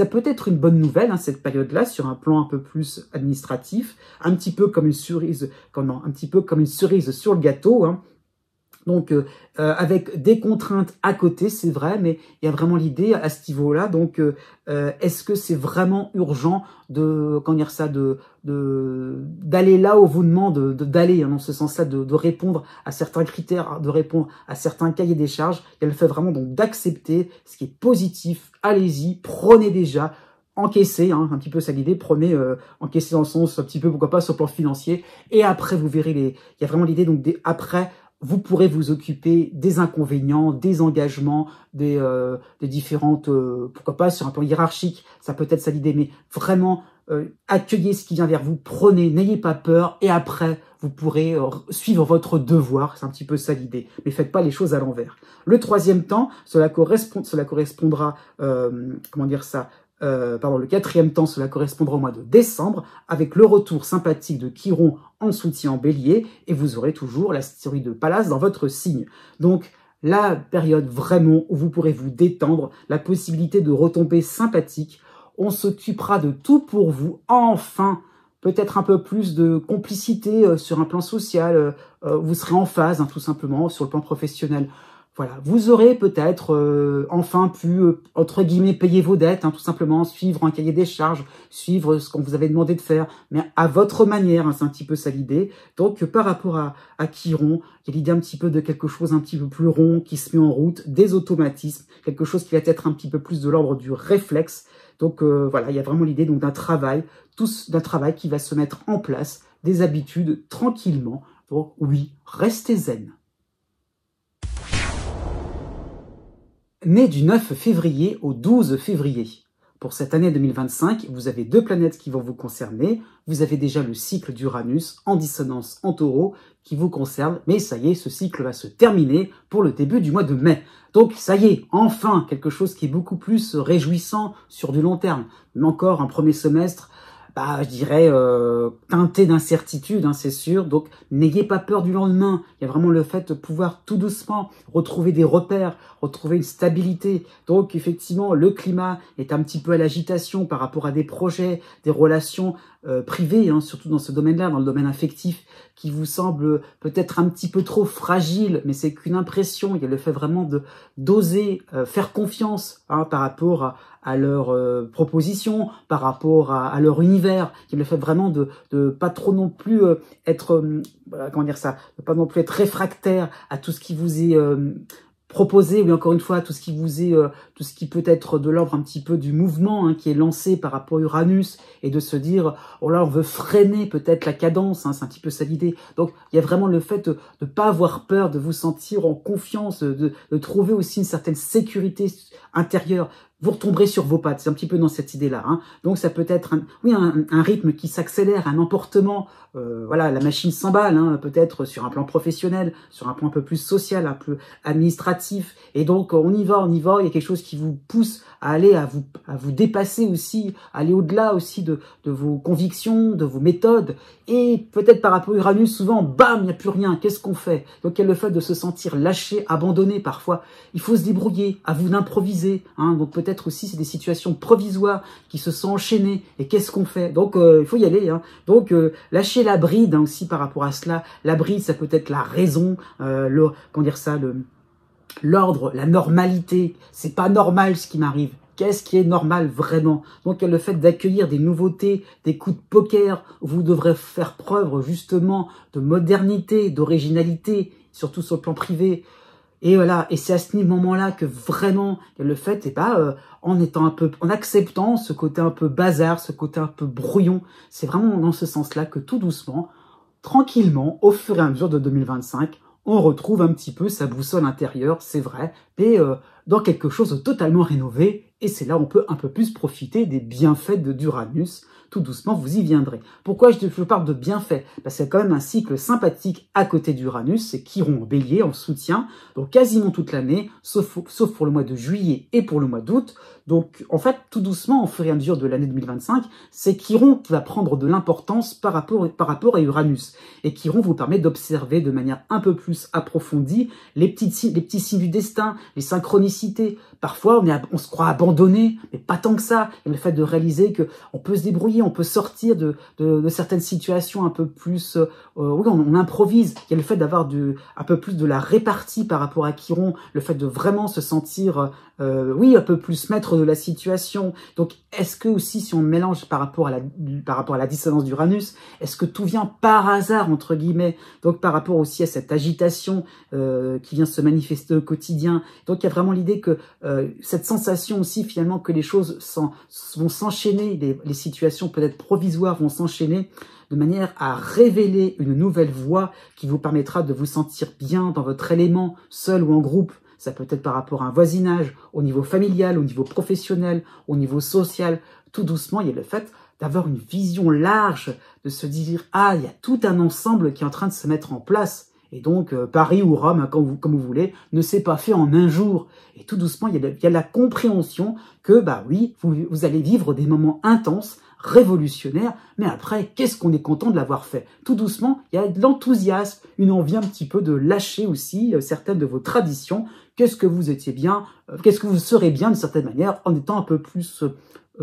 S1: peut être une bonne nouvelle, hein, cette période-là, sur un plan un peu plus administratif. Un petit peu comme une cerise, un petit peu comme une cerise sur le gâteau, hein. Donc, avec des contraintes à côté, c'est vrai, mais il y a vraiment l'idée à ce niveau-là. Donc, est-ce que c'est vraiment urgent d'aller là où vous demande d'aller, hein, dans ce sens-là, de répondre à certains critères, de répondre à certains cahiers des charges. Il y a le fait vraiment donc d'accepter ce qui est positif. Allez-y, prenez déjà. Encaissez, hein, un petit peu ça l'idée, prenez, encaissez dans le sens un petit peu, pourquoi pas, sur le plan financier. Et après, vous verrez il y a vraiment l'idée, donc, après, vous pourrez vous occuper des inconvénients, des engagements, des différentes, pourquoi pas, sur un plan hiérarchique, ça peut être ça l'idée, mais vraiment, accueillez ce qui vient vers vous, prenez, n'ayez pas peur, et après, vous pourrez suivre votre devoir, c'est un petit peu ça l'idée, mais faites pas les choses à l'envers. Le troisième temps, cela correspondra, le quatrième temps, cela correspondra au mois de décembre, avec le retour sympathique de Chiron en soutien en Bélier, et vous aurez toujours l'astéroïde de Pallas dans votre signe. Donc, la période vraiment où vous pourrez vous détendre, la possibilité de retomber sympathique. On s'occupera de tout pour vous, enfin, peut-être un peu plus de complicité sur un plan social, vous serez en phase, hein, tout simplement, sur le plan professionnel. Voilà, vous aurez peut-être enfin pu, entre guillemets, payer vos dettes, hein, tout simplement, suivre un cahier des charges, suivre ce qu'on vous avait demandé de faire, mais à votre manière, hein, c'est un petit peu ça l'idée. Donc, par rapport à Chiron, il y a l'idée un petit peu de quelque chose un petit peu plus rond qui se met en route, des automatismes, quelque chose qui va être un petit peu plus de l'ordre du réflexe. Donc, voilà, il y a vraiment l'idée d'un travail qui va se mettre en place, des habitudes, tranquillement. Donc, oui, restez zen. Né du 9 février au 12 février. Pour cette année 2025, vous avez 2 planètes qui vont vous concerner. Vous avez déjà le cycle d'Uranus en dissonance en taureau qui vous concerne. Mais ça y est, ce cycle va se terminer pour le début du mois de mai. Donc ça y est, enfin, quelque chose qui est beaucoup plus réjouissant sur du long terme. Mais encore un premier semestre, je dirais, teinté d'incertitude, hein, c'est sûr. Donc, n'ayez pas peur du lendemain. Il y a vraiment le fait de pouvoir tout doucement retrouver des repères, retrouver une stabilité. Donc, effectivement, le climat est un petit peu à l'agitation par rapport à des projets, des relations privées, hein, surtout dans ce domaine-là, dans le domaine affectif, qui vous semble peut-être un petit peu trop fragile, mais c'est qu'une impression. Il y a le fait vraiment d'oser faire confiance, hein, par rapport à leurs propositions, par rapport à leur univers, qui le fait vraiment de pas trop non plus être, comment dire ça, de pas non plus être réfractaire à tout ce qui vous est proposé, oui, encore une fois, tout ce qui peut être de l'ordre un petit peu du mouvement, hein, qui est lancé par rapport à Uranus, et de se dire, oh là, on veut freiner peut-être la cadence, hein, c'est un petit peu ça l'idée. Donc, il y a vraiment le fait de ne pas avoir peur, de vous sentir en confiance, de trouver aussi une certaine sécurité intérieure. Vous retomberez sur vos pattes, c'est un petit peu dans cette idée-là. Hein. Donc ça peut être un rythme qui s'accélère, un emportement, voilà, la machine s'emballe, hein, peut-être sur un plan professionnel, sur un plan un peu plus social, un peu administratif. Et donc on y va, il y a quelque chose qui vous pousse à aller, à vous dépasser aussi, aller au-delà aussi de vos convictions, de vos méthodes. Et peut-être par rapport à Uranus, souvent, bam, il n'y a plus rien, qu'est-ce qu'on fait? Donc il y a le fait de se sentir lâché, abandonné parfois. Il faut se débrouiller, à vous d'improviser. Hein. Donc peut-être aussi c'est des situations provisoires qui se sont enchaînées. Et qu'est-ce qu'on fait? Donc il faut y aller. Hein. Donc lâcher la bride, hein, aussi par rapport à cela. La bride, ça peut être la raison, comment dire ça, l'ordre, la normalité. C'est pas normal ce qui m'arrive. Qu'est-ce qui est normal vraiment? Donc le fait d'accueillir des nouveautés, des coups de poker, vous devrez faire preuve justement de modernité, d'originalité, surtout sur le plan privé. Et voilà, et c'est à ce moment-là que vraiment le fait, en acceptant ce côté un peu bazar, ce côté un peu brouillon, c'est vraiment dans ce sens-là que tout doucement, tranquillement, au fur et à mesure de 2025, on retrouve un petit peu sa boussole intérieure, c'est vrai, mais dans quelque chose de totalement rénové. Et c'est là où on peut un peu plus profiter des bienfaits d'Uranus. Tout doucement, vous y viendrez. Pourquoi je parle de bienfaits? Parce qu'il y a quand même un cycle sympathique à côté d'Uranus, c'est Chiron en bélier, en soutien, donc quasiment toute l'année, sauf pour le mois de juillet et pour le mois d'août. Donc, en fait, tout doucement, au fur et à mesure de l'année 2025, c'est Chiron qui va prendre de l'importance par rapport à Uranus. Et Chiron vous permet d'observer de manière un peu plus approfondie les petits signes du destin, les synchronicités. Parfois, on se croit abandonné, mais pas tant que ça. Et le fait de réaliser que on peut se débrouiller, on peut sortir de certaines situations un peu plus... oui, on improvise. Il y a le fait d'avoir un peu plus de la répartie par rapport à Chiron, le fait de vraiment se sentir... oui, un peu plus maître de la situation. Donc, est-ce que aussi, si on mélange par rapport à la dissonance d'Uranus, est-ce que tout vient par hasard, entre guillemets? Donc, par rapport aussi à cette agitation qui vient se manifester au quotidien. Donc, il y a vraiment l'idée que cette sensation aussi, finalement, que les choses vont s'enchaîner, les situations peut-être provisoires vont s'enchaîner, de manière à révéler une nouvelle voie qui vous permettra de vous sentir bien dans votre élément, seul ou en groupe. Ça peut être par rapport à un voisinage, au niveau familial, au niveau professionnel, au niveau social. Tout doucement, il y a le fait d'avoir une vision large, de se dire « Ah, il y a tout un ensemble qui est en train de se mettre en place. » Et donc, Paris ou Rome, hein, comme vous voulez, ne s'est pas fait en un jour. Et tout doucement, il y a la compréhension que, bah oui, vous allez vivre des moments intenses, révolutionnaire, mais après, qu'est-ce qu'on est content de l'avoir fait. Tout doucement, il y a de l'enthousiasme, une envie un petit peu de lâcher aussi certaines de vos traditions. Qu'est-ce que vous étiez bien, qu'est-ce que vous serez bien de certaine manière en étant un peu plus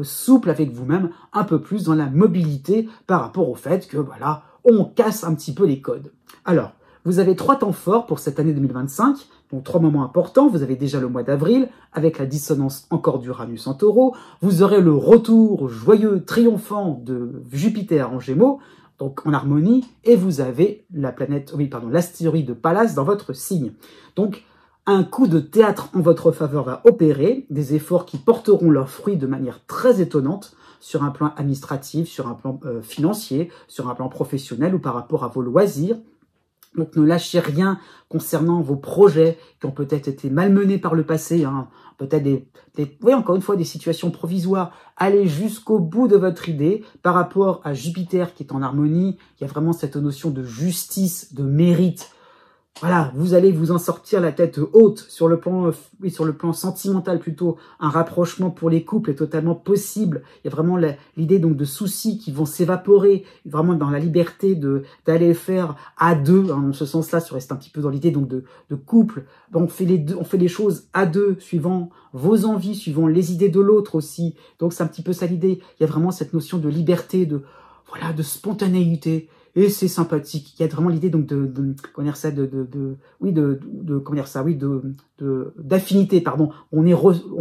S1: souple avec vous-même, un peu plus dans la mobilité par rapport au fait que, voilà, on casse un petit peu les codes. Alors, vous avez 3 temps forts pour cette année 2025, donc 3 moments importants. Vous avez déjà le mois d'avril, avec la dissonance encore d'Uranus en Taureau. Vous aurez le retour joyeux, triomphant de Jupiter en Gémeaux, donc en harmonie, et vous avez la planète, l'astéroïde de Pallas dans votre signe. Donc, un coup de théâtre en votre faveur va opérer, des efforts qui porteront leurs fruits de manière très étonnante, sur un plan administratif, sur un plan financier, sur un plan professionnel ou par rapport à vos loisirs. Donc ne lâchez rien concernant vos projets qui ont peut-être été malmenés par le passé, hein. Peut-être encore une fois, des situations provisoires. Allez jusqu'au bout de votre idée par rapport à Jupiter qui est en harmonie. Il y a vraiment cette notion de justice, de mérite. Voilà, vous allez vous en sortir la tête haute sur le plan sentimental plutôt. Un rapprochement pour les couples est totalement possible. Il y a vraiment l'idée donc de soucis qui vont s'évaporer, vraiment dans la liberté d'aller faire à deux. Hein, dans ce sens-là, ça reste un petit peu dans l'idée donc de couple. On fait les choses à deux, suivant vos envies, suivant les idées de l'autre aussi. Donc c'est un petit peu ça l'idée. Il y a vraiment cette notion de liberté, de spontanéité. Et c'est sympathique. Il y a vraiment l'idée donc d'affinité, pardon. On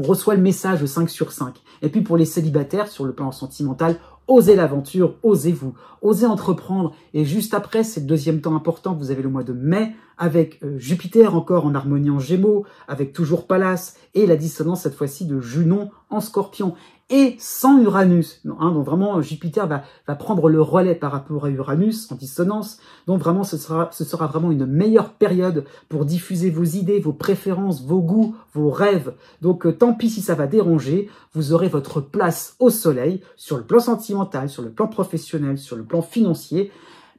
S1: reçoit le message 5 sur 5. Et puis pour les célibataires, sur le plan sentimental, osez l'aventure, osez-vous, osez entreprendre. Et juste après, c'est le deuxième temps important. Vous avez le mois de mai avec Jupiter encore en harmonie en Gémeaux, avec toujours Pallas et la dissonance cette fois-ci de Junon en Scorpion. Et sans Uranus, donc vraiment Jupiter va prendre le relais par rapport à Uranus en dissonance, donc vraiment ce sera vraiment une meilleure période pour diffuser vos idées, vos préférences, vos goûts, vos rêves. Donc tant pis si ça va déranger, vous aurez votre place au soleil sur le plan sentimental, sur le plan professionnel, sur le plan financier.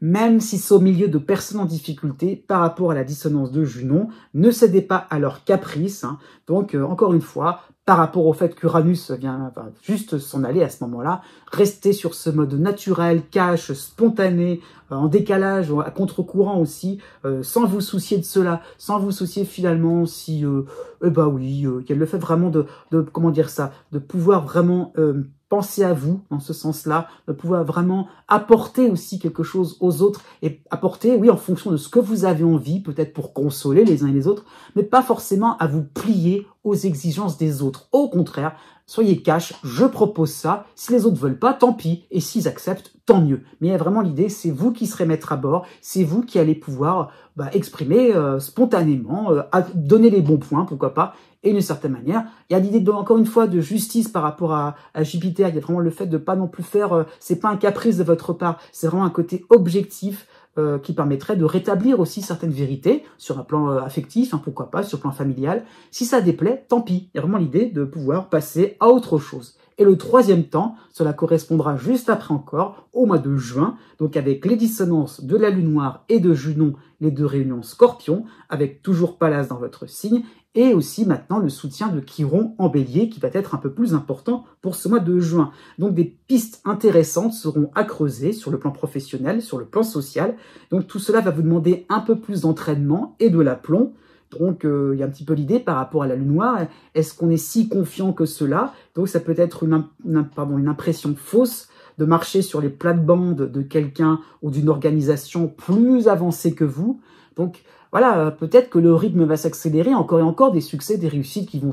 S1: Même si c'est au milieu de personnes en difficulté par rapport à la dissonance de Junon, ne cédez pas à leurs caprices. Hein. Donc, encore une fois, par rapport au fait qu'Uranus va juste s'en aller à ce moment-là, restez sur ce mode naturel, cash, spontané, en décalage, à contre-courant aussi, sans vous soucier de cela, sans vous soucier finalement si, qu'elle le fait vraiment de pouvoir vraiment penser à vous dans ce sens-là, de pouvoir vraiment apporter aussi quelque chose aux autres et apporter, oui, en fonction de ce que vous avez envie, peut-être pour consoler les uns et les autres, mais pas forcément à vous plier aux exigences des autres. Au contraire, soyez cash, je propose ça, si les autres veulent pas, tant pis, et s'ils acceptent, tant mieux. Mais il y a vraiment l'idée, c'est vous qui serez maître à bord, c'est vous qui allez pouvoir exprimer spontanément, donner les bons points, pourquoi pas, et d'une certaine manière, il y a l'idée encore une fois de justice par rapport à Jupiter. Il y a vraiment le fait de pas non plus faire, c'est pas un caprice de votre part, c'est vraiment un côté objectif qui permettrait de rétablir aussi certaines vérités sur un plan affectif, hein, pourquoi pas, sur le plan familial. Si ça déplaît, tant pis. Il y a vraiment l'idée de pouvoir passer à autre chose. Et le troisième temps, cela correspondra juste après encore, au mois de juin, donc avec les dissonances de la Lune noire et de Junon, les deux réunions Scorpion, avec toujours Pallas dans votre signe, et aussi maintenant le soutien de Chiron en Bélier, qui va être un peu plus important pour ce mois de juin. Donc des pistes intéressantes seront à creuser sur le plan professionnel, sur le plan social. Donc tout cela va vous demander un peu plus d'entraînement et de l'aplomb. Donc, il y a un petit peu l'idée par rapport à la Lune noire. Est-ce qu'on est si confiant que cela? Donc, ça peut être une impression fausse de marcher sur les plates-bandes de quelqu'un ou d'une organisation plus avancée que vous. Donc, voilà, peut-être que le rythme va s'accélérer, encore et encore, des succès, des réussites qui vont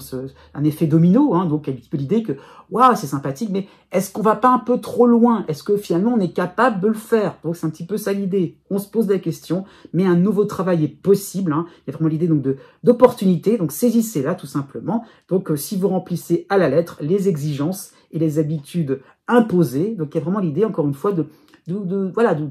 S1: un effet domino, hein, donc il y a un petit peu l'idée que, waouh, c'est sympathique, mais est-ce qu'on va pas un peu trop loin? Est-ce que finalement on est capable de le faire? Donc c'est un petit peu ça l'idée. On se pose la question, mais un nouveau travail est possible, hein. Il y a vraiment l'idée donc d'opportunité, donc saisissez-la tout simplement. Donc si vous remplissez à la lettre les exigences et les habitudes imposées, donc il y a vraiment l'idée, encore une fois,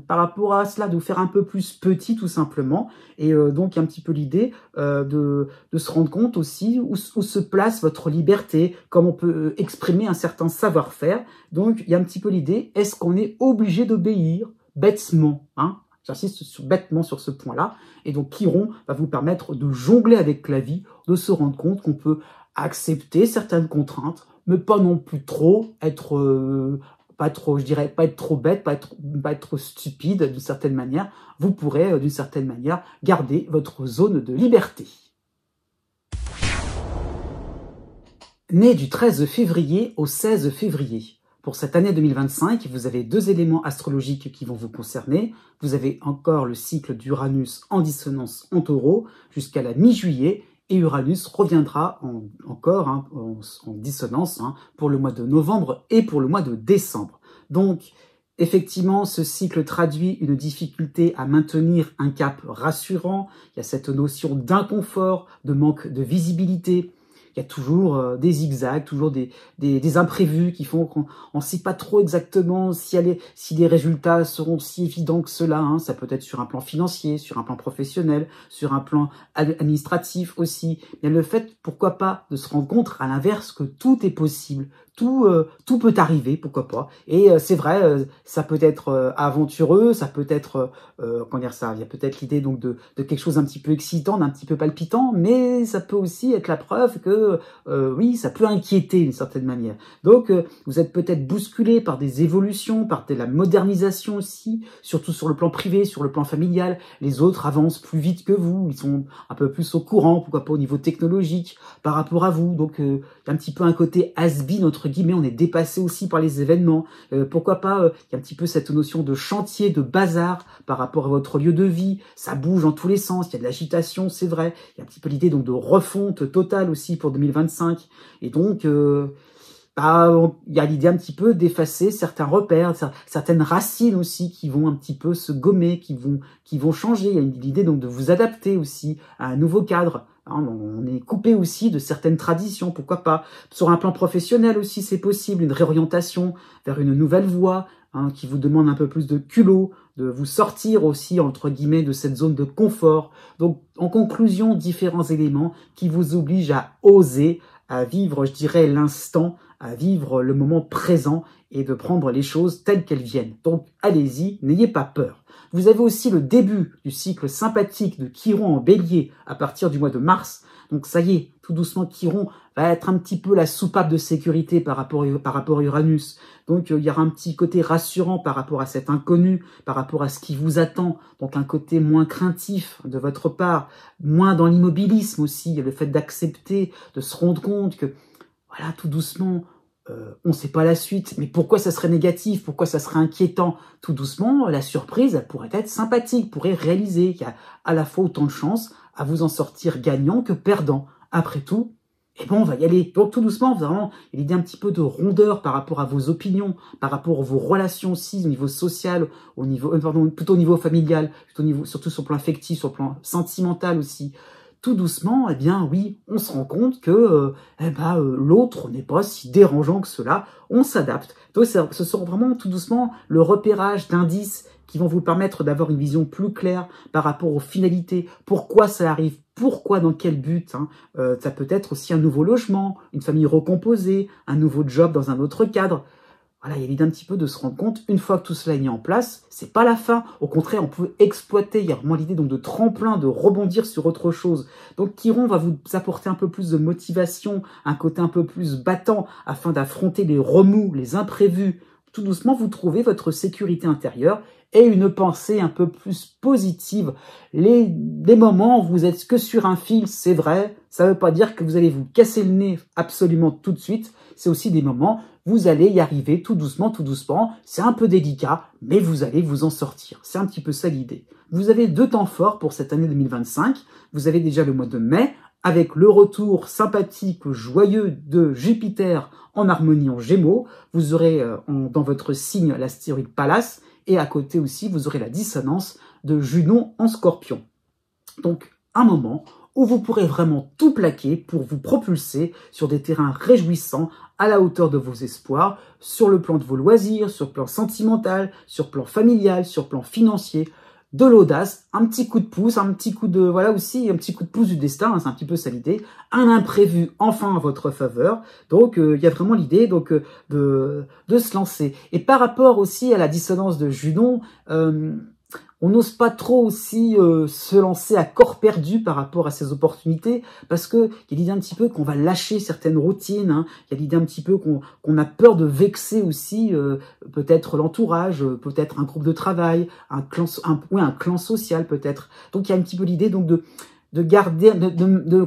S1: par rapport à cela, de vous faire un peu plus petit tout simplement, et donc il y a un petit peu l'idée de se rendre compte aussi où se place votre liberté, comment on peut exprimer un certain savoir-faire. Donc il y a un petit peu l'idée, est-ce qu'on est obligé d'obéir bêtement, hein? J'insiste bêtement sur ce point-là, et donc Chiron va vous permettre de jongler avec la vie, de se rendre compte qu'on peut accepter certaines contraintes, mais pas non plus trop être pas trop, je dirais, pas être trop bête, pas être trop stupide d'une certaine manière, vous pourrez d'une certaine manière garder votre zone de liberté. Né du 13 février au 16 février. Pour cette année 2025, vous avez 2 éléments astrologiques qui vont vous concerner. Vous avez encore le cycle d'Uranus en dissonance en Taureau jusqu'à la mi-juillet et Uranus reviendra encore en dissonance pour le mois de novembre et pour le mois de décembre. Donc, effectivement, ce cycle traduit une difficulté à maintenir un cap rassurant. Il y a cette notion d'inconfort, de manque de visibilité. Il y a toujours des zigzags, toujours des imprévus qui font qu'on ne sait pas trop exactement si les résultats seront si évidents que cela. Ça peut être sur un plan financier, sur un plan professionnel, sur un plan administratif aussi. Mais le fait, pourquoi pas, de se rendre compte à l'inverse que tout est possible. Tout peut arriver, pourquoi pas. Et c'est vrai, ça peut être aventureux, ça peut être, comment dire ça, il y a peut-être l'idée donc de quelque chose d'un petit peu excitant, d'un petit peu palpitant, mais ça peut aussi être la preuve que, oui, ça peut inquiéter d'une certaine manière. Donc, vous êtes peut-être bousculé par des évolutions, par de la modernisation aussi, surtout sur le plan privé, sur le plan familial. Les autres avancent plus vite que vous, ils sont un peu plus au courant, pourquoi pas au niveau technologique, par rapport à vous. Donc, il y a un petit peu un côté has-been, entre guillemets, on est dépassé aussi par les événements. Pourquoi pas, il y a un petit peu cette notion de chantier, de bazar par rapport à votre lieu de vie. Ça bouge dans tous les sens, il y a de l'agitation, c'est vrai. Il y a un petit peu l'idée donc de refonte totale aussi pour 2025. Et donc, il y a l'idée un petit peu d'effacer certains repères, certaines racines aussi qui vont un petit peu se gommer, qui vont changer. Il y a l'idée donc de vous adapter aussi à un nouveau cadre. On est coupé aussi de certaines traditions, pourquoi pas. Sur un plan professionnel aussi, c'est possible, une réorientation vers une nouvelle voie qui vous demande un peu plus de culot, de vous sortir aussi, entre guillemets, de cette zone de confort. Donc, en conclusion, différents éléments qui vous obligent à oser, à vivre, je dirais, l'instant, à vivre le moment présent et de prendre les choses telles qu'elles viennent. Donc, allez-y, n'ayez pas peur. Vous avez aussi le début du cycle sympathique de Chiron en Bélier à partir du mois de mars. Donc ça y est, tout doucement, Chiron va être un petit peu la soupape de sécurité par rapport à Uranus. Donc il y aura un petit côté rassurant par rapport à cet inconnu, par rapport à ce qui vous attend. Donc un côté moins craintif de votre part, moins dans l'immobilisme aussi, le fait d'accepter, de se rendre compte que, voilà, tout doucement, on ne sait pas la suite, mais pourquoi ça serait négatif, pourquoi ça serait inquiétant? Tout doucement, la surprise, elle pourrait être sympathique, pourrait réaliser qu'il y a à la fois autant de chances à vous en sortir gagnant que perdant. Après tout, on va y aller. Donc tout doucement, vraiment, il y a l'idée un petit peu de rondeur par rapport à vos opinions, par rapport à vos relations aussi, au niveau social, plutôt au niveau familial, surtout sur le plan affectif, sur le plan sentimental aussi. Tout doucement, oui, on se rend compte que l'autre n'est pas si dérangeant que cela, on s'adapte. Donc ce sera vraiment tout doucement le repérage d'indices qui vont vous permettre d'avoir une vision plus claire par rapport aux finalités, pourquoi ça arrive, pourquoi, dans quel but. Ça peut être aussi un nouveau logement, une famille recomposée, un nouveau job dans un autre cadre. Voilà, il y a l'idée un petit peu de se rendre compte, une fois que tout cela est mis en place, c'est pas la fin. Au contraire, on peut exploiter, il y a vraiment l'idée donc de tremplin, de rebondir sur autre chose. Donc Chiron va vous apporter un peu plus de motivation, un côté un peu plus battant, afin d'affronter les remous, les imprévus. Tout doucement, vous trouvez votre sécurité intérieure et une pensée un peu plus positive. Les moments où vous êtes que sur un fil, c'est vrai, ça ne veut pas dire que vous allez vous casser le nez absolument tout de suite. C'est aussi des moments, vous allez y arriver tout doucement, c'est un peu délicat, mais vous allez vous en sortir. C'est un petit peu ça l'idée. Vous avez 2 temps forts pour cette année 2025. Vous avez déjà le mois de mai, avec le retour sympathique, joyeux de Jupiter en harmonie en Gémeaux. Vous aurez dans votre signe l'astéroïde Pallas, et à côté aussi, vous aurez la dissonance de Junon en Scorpion. Donc, un moment où vous pourrez vraiment tout plaquer pour vous propulser sur des terrains réjouissants à la hauteur de vos espoirs, sur le plan de vos loisirs, sur le plan sentimental, sur le plan familial, sur le plan financier, de l'audace, un petit coup de pouce, un petit coup de pouce du destin, c'est un petit peu ça l'idée, un imprévu enfin à votre faveur. Donc il y a vraiment l'idée de se lancer. Et par rapport aussi à la dissonance de Junon, on n'ose pas trop aussi se lancer à corps perdu par rapport à ces opportunités, parce que il y a l'idée un petit peu qu'on va lâcher certaines routines, hein. Il y a l'idée un petit peu qu'on a peur de vexer aussi peut-être l'entourage, peut-être un groupe de travail, un clan social peut-être. Donc il y a un petit peu l'idée donc de garder,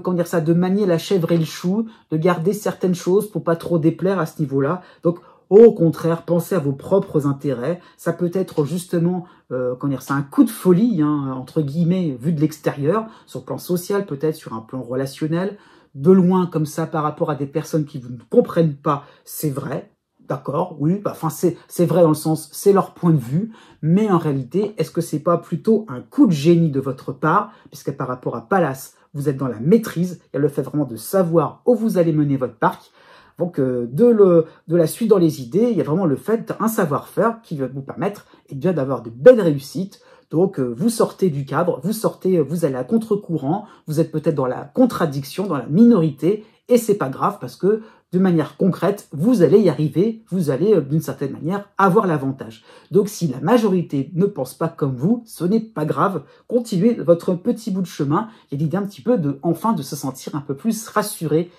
S1: comment dire ça, de manier la chèvre et le chou, de garder certaines choses pour pas trop déplaire à ce niveau-là. Donc au contraire, pensez à vos propres intérêts. Ça peut être justement, comment dire, c'est un coup de folie, hein, entre guillemets, vu de l'extérieur, sur le plan social, peut-être sur un plan relationnel. De loin, comme ça, par rapport à des personnes qui vous ne comprennent pas, c'est vrai. D'accord, oui, enfin c'est vrai dans le sens, c'est leur point de vue, mais en réalité, est-ce que c'est pas plutôt un coup de génie de votre part, puisque par rapport à Pallas, vous êtes dans la maîtrise, il y a le fait vraiment de savoir où vous allez mener votre parc. Donc de la suite dans les idées, il y a vraiment le fait d'un savoir-faire qui va vous permettre bien d'avoir de belles réussites. Donc vous sortez du cadre, vous allez à contre-courant, vous êtes peut-être dans la contradiction, dans la minorité, et c'est pas grave parce que de manière concrète, vous allez y arriver, vous allez d'une certaine manière avoir l'avantage. Donc si la majorité ne pense pas comme vous, ce n'est pas grave, continuez votre petit bout de chemin, il y a l'idée un petit peu enfin de se sentir un peu plus rassuré.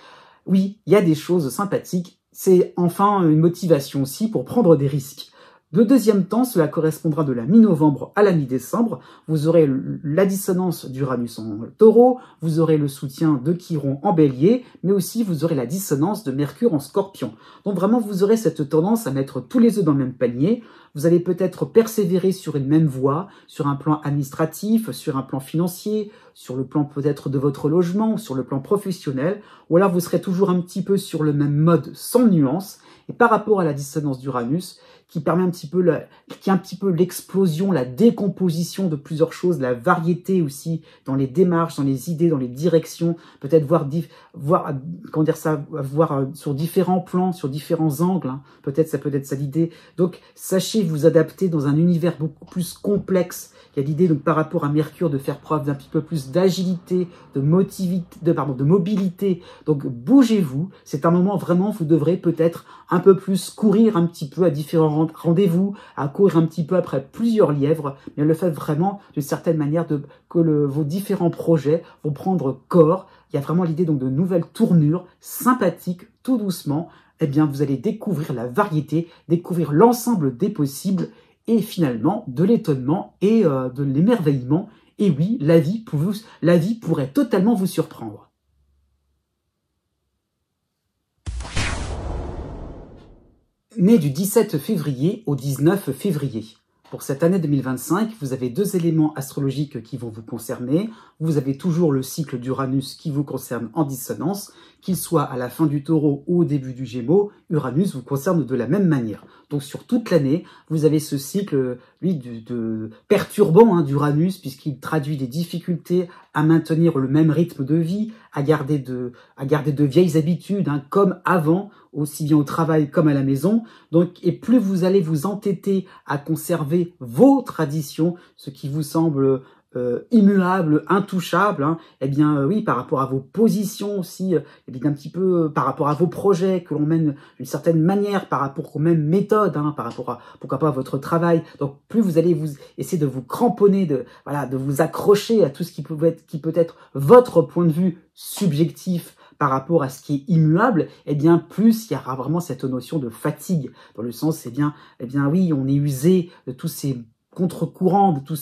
S1: Oui, il y a des choses sympathiques, c'est enfin une motivation aussi pour prendre des risques. De deuxième temps, cela correspondra de la mi-novembre à la mi-décembre. Vous aurez la dissonance d'Uranus en Taureau, vous aurez le soutien de Chiron en Bélier, mais aussi vous aurez la dissonance de Mercure en Scorpion. Donc vraiment, vous aurez cette tendance à mettre tous les œufs dans le même panier. Vous allez peut-être persévérer sur une même voie, sur un plan administratif, sur un plan financier, sur le plan peut-être de votre logement, sur le plan professionnel, ou alors vous serez toujours un petit peu sur le même mode sans nuance. Et par rapport à la dissonance d'Uranus, qui permet un petit peu l'explosion, la décomposition de plusieurs choses, la variété aussi dans les démarches, dans les idées, dans les directions, peut-être voir sur différents plans, sur différents angles, hein. Peut-être ça l'idée. Donc sachez vous adapter dans un univers beaucoup plus complexe. Il y a l'idée donc par rapport à Mercure de faire preuve d'un petit peu plus d'agilité, de mobilité. Donc bougez-vous. C'est un moment vraiment où vous devrez peut-être un peu plus courir un petit peu à différents rendez-vous, à courir un petit peu après plusieurs lièvres, mais le fait vraiment d'une certaine manière que vos différents projets vont prendre corps. Il y a vraiment l'idée donc de nouvelles tournures sympathiques, tout doucement. Eh bien, vous allez découvrir la variété, découvrir l'ensemble des possibles et finalement de l'étonnement et de l'émerveillement. Et oui, la vie pourrait totalement vous surprendre. Né du 17 février au 19 février. Pour cette année 2025, vous avez deux éléments astrologiques qui vont vous concerner. Vous avez toujours le cycle d'Uranus qui vous concerne en dissonance, qu'il soit à la fin du Taureau ou au début du Gémeaux, Uranus vous concerne de la même manière. Donc sur toute l'année, vous avez ce cycle, lui, de perturbant, hein, d'Uranus, puisqu'il traduit des difficultés à maintenir le même rythme de vie, à garder de vieilles habitudes, hein, comme avant, aussi bien au travail comme à la maison. Donc, et plus vous allez vous entêter à conserver vos traditions, ce qui vous semble immuable, intouchable, hein, eh bien oui, par rapport à vos positions aussi, un petit peu par rapport à vos projets que l'on mène d'une certaine manière, par rapport aux mêmes méthodes, hein, par rapport à pourquoi pas à votre travail. Donc plus vous allez vous essayer de vous cramponner, de vous accrocher à tout ce qui peut être votre point de vue subjectif par rapport à ce qui est immuable, eh bien plus il y aura vraiment cette notion de fatigue, dans le sens, eh bien oui, on est usé de tous ces contre-courant, de tout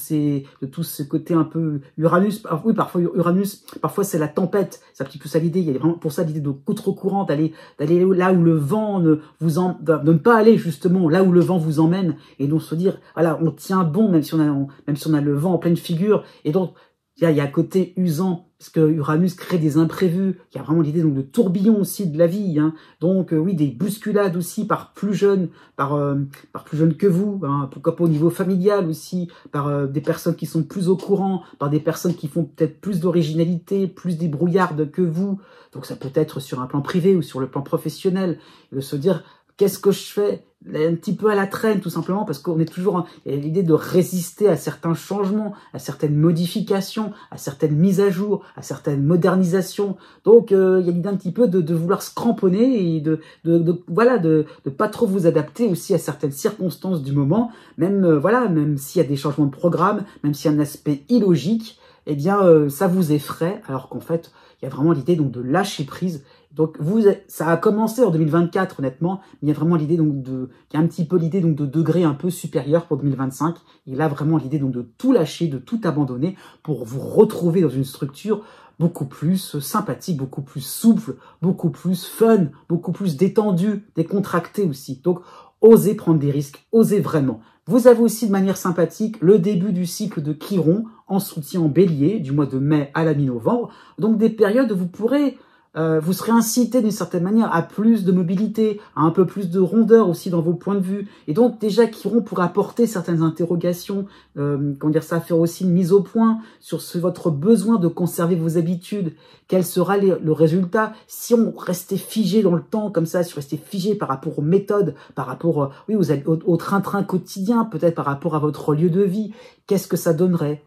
S1: ce côté un peu Uranus. Oui, parfois Uranus, parfois c'est la tempête, c'est un petit peu ça l'idée. Il y a vraiment pour ça l'idée de contre-courant, d'aller là où le vent de ne pas aller justement là où le vent vous emmène, et donc se dire voilà, on tient bon même si on a le vent en pleine figure. Et donc il y a un côté usant, parce que Uranus crée des imprévus. Il y a vraiment l'idée donc de tourbillon aussi de la vie, hein. Donc oui, des bousculades aussi par plus jeunes que vous, hein. Pourquoi pas au niveau familial aussi, par des personnes qui sont plus au courant, par des personnes qui font peut-être plus d'originalité, plus débrouillardes que vous. Donc ça peut être sur un plan privé ou sur le plan professionnel, de se dire qu'est-ce que je fais un petit peu à la traîne, tout simplement, parce qu'on est toujours, il y a l'idée de résister à certains changements, à certaines modifications, à certaines mises à jour, à certaines modernisations. Donc, il y a l'idée un petit peu de vouloir se cramponner et voilà, de pas trop vous adapter aussi à certaines circonstances du moment, même, voilà, même s'il y a des changements de programme, même s'il y a un aspect illogique, eh bien, ça vous effraie, alors qu'en fait, il y a vraiment l'idée donc de lâcher prise. Donc ça a commencé en 2024 honnêtement, mais il y a vraiment l'idée donc il y a un petit peu l'idée donc de degré un peu supérieur pour 2025. Et là vraiment l'idée donc de tout lâcher, de tout abandonner pour vous retrouver dans une structure beaucoup plus sympathique, beaucoup plus souple, beaucoup plus fun, beaucoup plus détendue, décontractée aussi. Donc osez prendre des risques, osez vraiment. Vous avez aussi de manière sympathique le début du cycle de Chiron en soutien en Bélier du mois de mai à la mi-novembre. Donc des périodes où vous pourrez vous serez incité d'une certaine manière à plus de mobilité, à un peu plus de rondeur aussi dans vos points de vue. Et donc déjà Chiron pourrait apporter certaines interrogations, comment dire ça, faire aussi une mise au point sur votre besoin de conserver vos habitudes. Quel sera le résultat si on restait figé dans le temps comme ça, si on restait figé par rapport aux méthodes, par rapport oui, au train-train quotidien, peut-être par rapport à votre lieu de vie. Qu'est-ce que ça donnerait?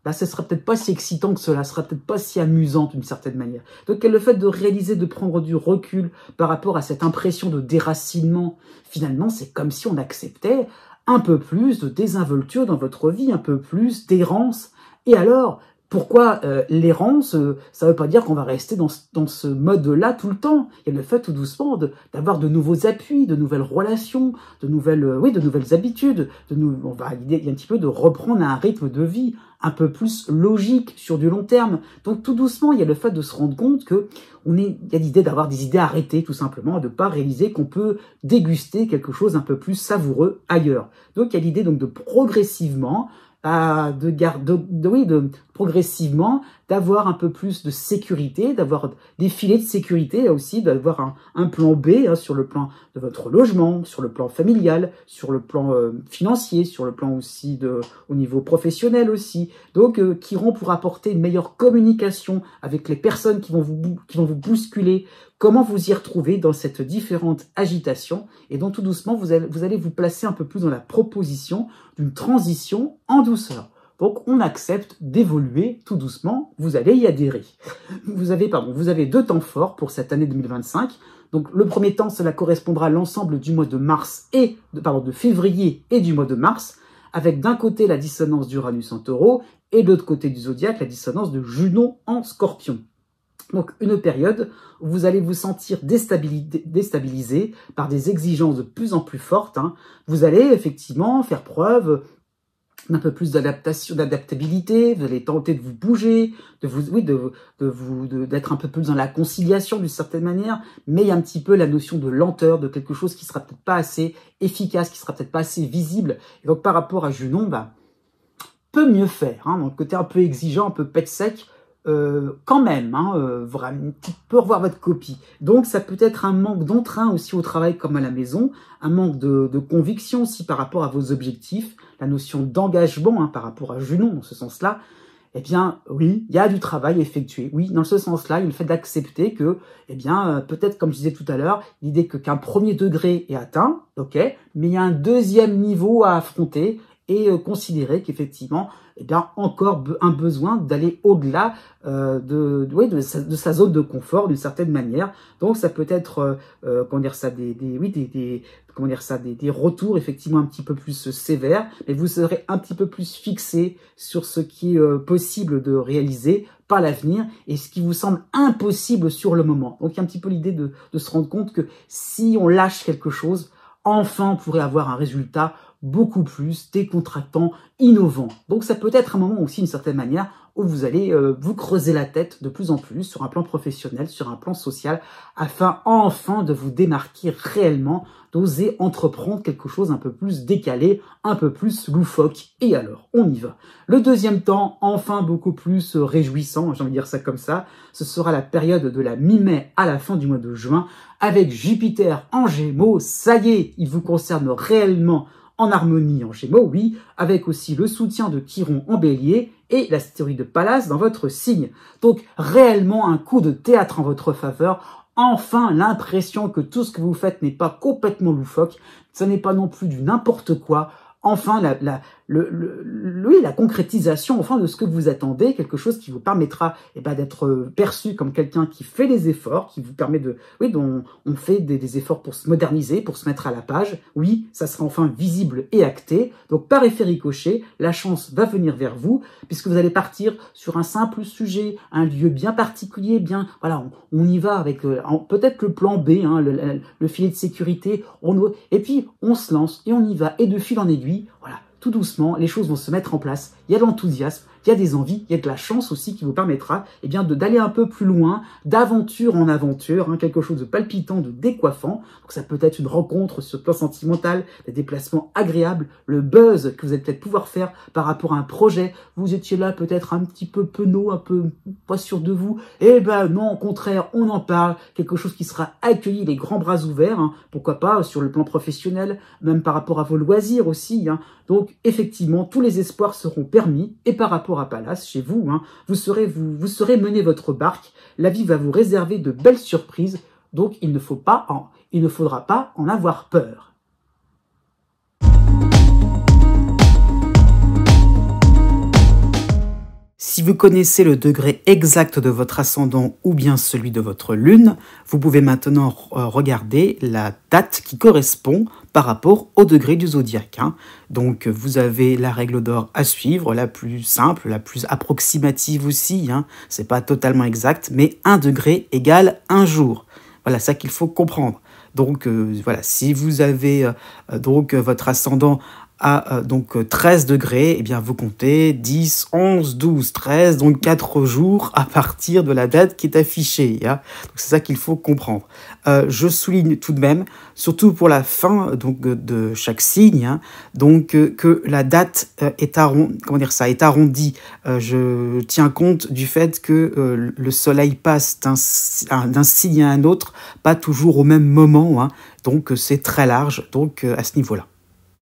S1: Là, ce sera peut-être pas si excitant que cela, ce sera peut-être pas si amusant d'une certaine manière. Donc, le fait de réaliser, de prendre du recul par rapport à cette impression de déracinement, finalement, c'est comme si on acceptait un peu plus de désinvolture dans votre vie, un peu plus d'errance. Et alors, pourquoi l'errance, ça ne veut pas dire qu'on va rester dans ce mode-là tout le temps. Il y a le fait tout doucement d'avoir de nouveaux appuis, de nouvelles relations, de nouvelles habitudes. Il y a un petit peu de reprendre un rythme de vie un peu plus logique sur du long terme. Donc tout doucement, il y a le fait de se rendre compte que il y a l'idée d'avoir des idées arrêtées tout simplement, de pas réaliser qu'on peut déguster quelque chose un peu plus savoureux ailleurs. Donc il y a l'idée donc de progressivement progressivement d'avoir un peu plus de sécurité, d'avoir des filets de sécurité aussi, d'avoir un plan B sur le plan de votre logement, sur le plan familial, sur le plan financier, sur le plan aussi au niveau professionnel aussi. Donc Chiron pour apporter une meilleure communication avec les personnes qui vont vous bousculer, comment vous y retrouver dans cette différente agitation. Et donc tout doucement, vous allez vous placer un peu plus dans la proposition d'une transition en douceur. Donc on accepte d'évoluer tout doucement, vous allez y adhérer. Vous avez 2 temps forts pour cette année 2025. Donc le premier temps, cela correspondra à l'ensemble du mois de mars de février et du mois de mars, avec d'un côté la dissonance d'Uranus en Taureau et de l'autre côté du zodiaque la dissonance de Junon en Scorpion. Donc une période où vous allez vous sentir déstabilisé par des exigences de plus en plus fortes. Vous allez effectivement faire preuve d'un peu plus d'adaptabilité, vous allez tenter de vous bouger, d'être un peu plus dans la conciliation d'une certaine manière, mais il y a un petit peu la notion de lenteur, de quelque chose qui sera peut-être pas assez efficace, qui sera peut-être pas assez visible. Et donc par rapport à Junon, peut mieux faire, donc côté un peu exigeant, un peu pet sec, quand même, vraiment, tu peux revoir votre copie. Donc, ça peut être un manque d'entrain aussi au travail comme à la maison, un manque de conviction aussi par rapport à vos objectifs, la notion d'engagement par rapport à Junon dans ce sens-là. Eh bien, oui, il y a du travail effectué. Oui, dans ce sens-là, il y a le fait d'accepter que, peut-être, comme je disais tout à l'heure, l'idée qu'un premier degré est atteint, ok, mais il y a un deuxième niveau à affronter et considérer qu'effectivement, encore un besoin d'aller au-delà de sa zone de confort d'une certaine manière. Donc ça peut être des retours effectivement un petit peu plus sévères, mais vous serez un petit peu plus fixé sur ce qui est possible de réaliser par l'avenir et ce qui vous semble impossible sur le moment. Donc il y a un petit peu l'idée de se rendre compte que si on lâche quelque chose, enfin on pourrait avoir un résultat beaucoup plus décontractant, innovant. Donc ça peut être un moment aussi, d'une certaine manière, où vous allez vous creuser la tête de plus en plus sur un plan professionnel, sur un plan social, afin enfin de vous démarquer réellement, d'oser entreprendre quelque chose un peu plus décalé, un peu plus loufoque. Et alors, on y va. Le deuxième temps, enfin beaucoup plus réjouissant, j'ai envie de dire ça comme ça, ce sera la période de la mi-mai à la fin du mois de juin, avec Jupiter en Gémeaux. Ça y est, il vous concerne réellement en harmonie en Gémeaux, oui, avec aussi le soutien de Chiron en Bélier et l'astéroïde de Pallas dans votre signe. Donc réellement un coup de théâtre en votre faveur, enfin l'impression que tout ce que vous faites n'est pas complètement loufoque, ce n'est pas non plus du n'importe quoi. Enfin, la concrétisation enfin, de ce que vous attendez, quelque chose qui vous permettra d'être perçu comme quelqu'un qui fait des efforts, qui vous permet de... Oui, dont on fait des efforts pour se moderniser, pour se mettre à la page. Oui, ça sera enfin visible et acté. Donc, par effet ricochet, la chance va venir vers vous, puisque vous allez partir sur un simple sujet, un lieu bien particulier, bien... Voilà, on y va avec peut-être le plan B, hein, le filet de sécurité, et puis on se lance et on y va, et de fil en aiguille, voilà, tout doucement, les choses vont se mettre en place, il y a de l'enthousiasme, il y a des envies, il y a de la chance aussi qui vous permettra d'aller un peu plus loin, d'aventure en aventure, hein, quelque chose de palpitant, de décoiffant. Donc ça peut être une rencontre sur le plan sentimental, des déplacements agréables, le buzz que vous allez peut-être pouvoir faire par rapport à un projet. Vous étiez là peut-être un petit peu penaud, un peu pas sûr de vous. Eh ben non, au contraire, on en parle, quelque chose qui sera accueilli les grands bras ouverts, hein, pourquoi pas sur le plan professionnel, même par rapport à vos loisirs aussi, hein. Donc effectivement, tous les espoirs seront permis, et par rapport à Pallas, chez vous, hein, vous saurez mener votre barque, la vie va vous réserver de belles surprises, donc il ne faudra pas en avoir peur. Si vous connaissez le degré exact de votre ascendant ou bien celui de votre lune, vous pouvez maintenant regarder la date qui correspond par rapport au degré du zodiaque. Hein. Donc vous avez la règle d'or à suivre, la plus simple, la plus approximative aussi. Hein. C'est pas totalement exact, mais 1 degré égale 1 jour. Voilà, ça qu'il faut comprendre. Donc voilà, si vous avez votre ascendant à 13 degrés, eh bien vous comptez 10, 11, 12, 13, donc 4 jours à partir de la date qui est affichée. Hein. Donc c'est ça qu'il faut comprendre. Je souligne tout de même, surtout pour la fin de chaque signe, hein, que la date est arrondie. Je tiens compte du fait que le soleil passe d'un signe à un autre, pas toujours au même moment. Hein. Donc c'est très large donc à ce niveau-là.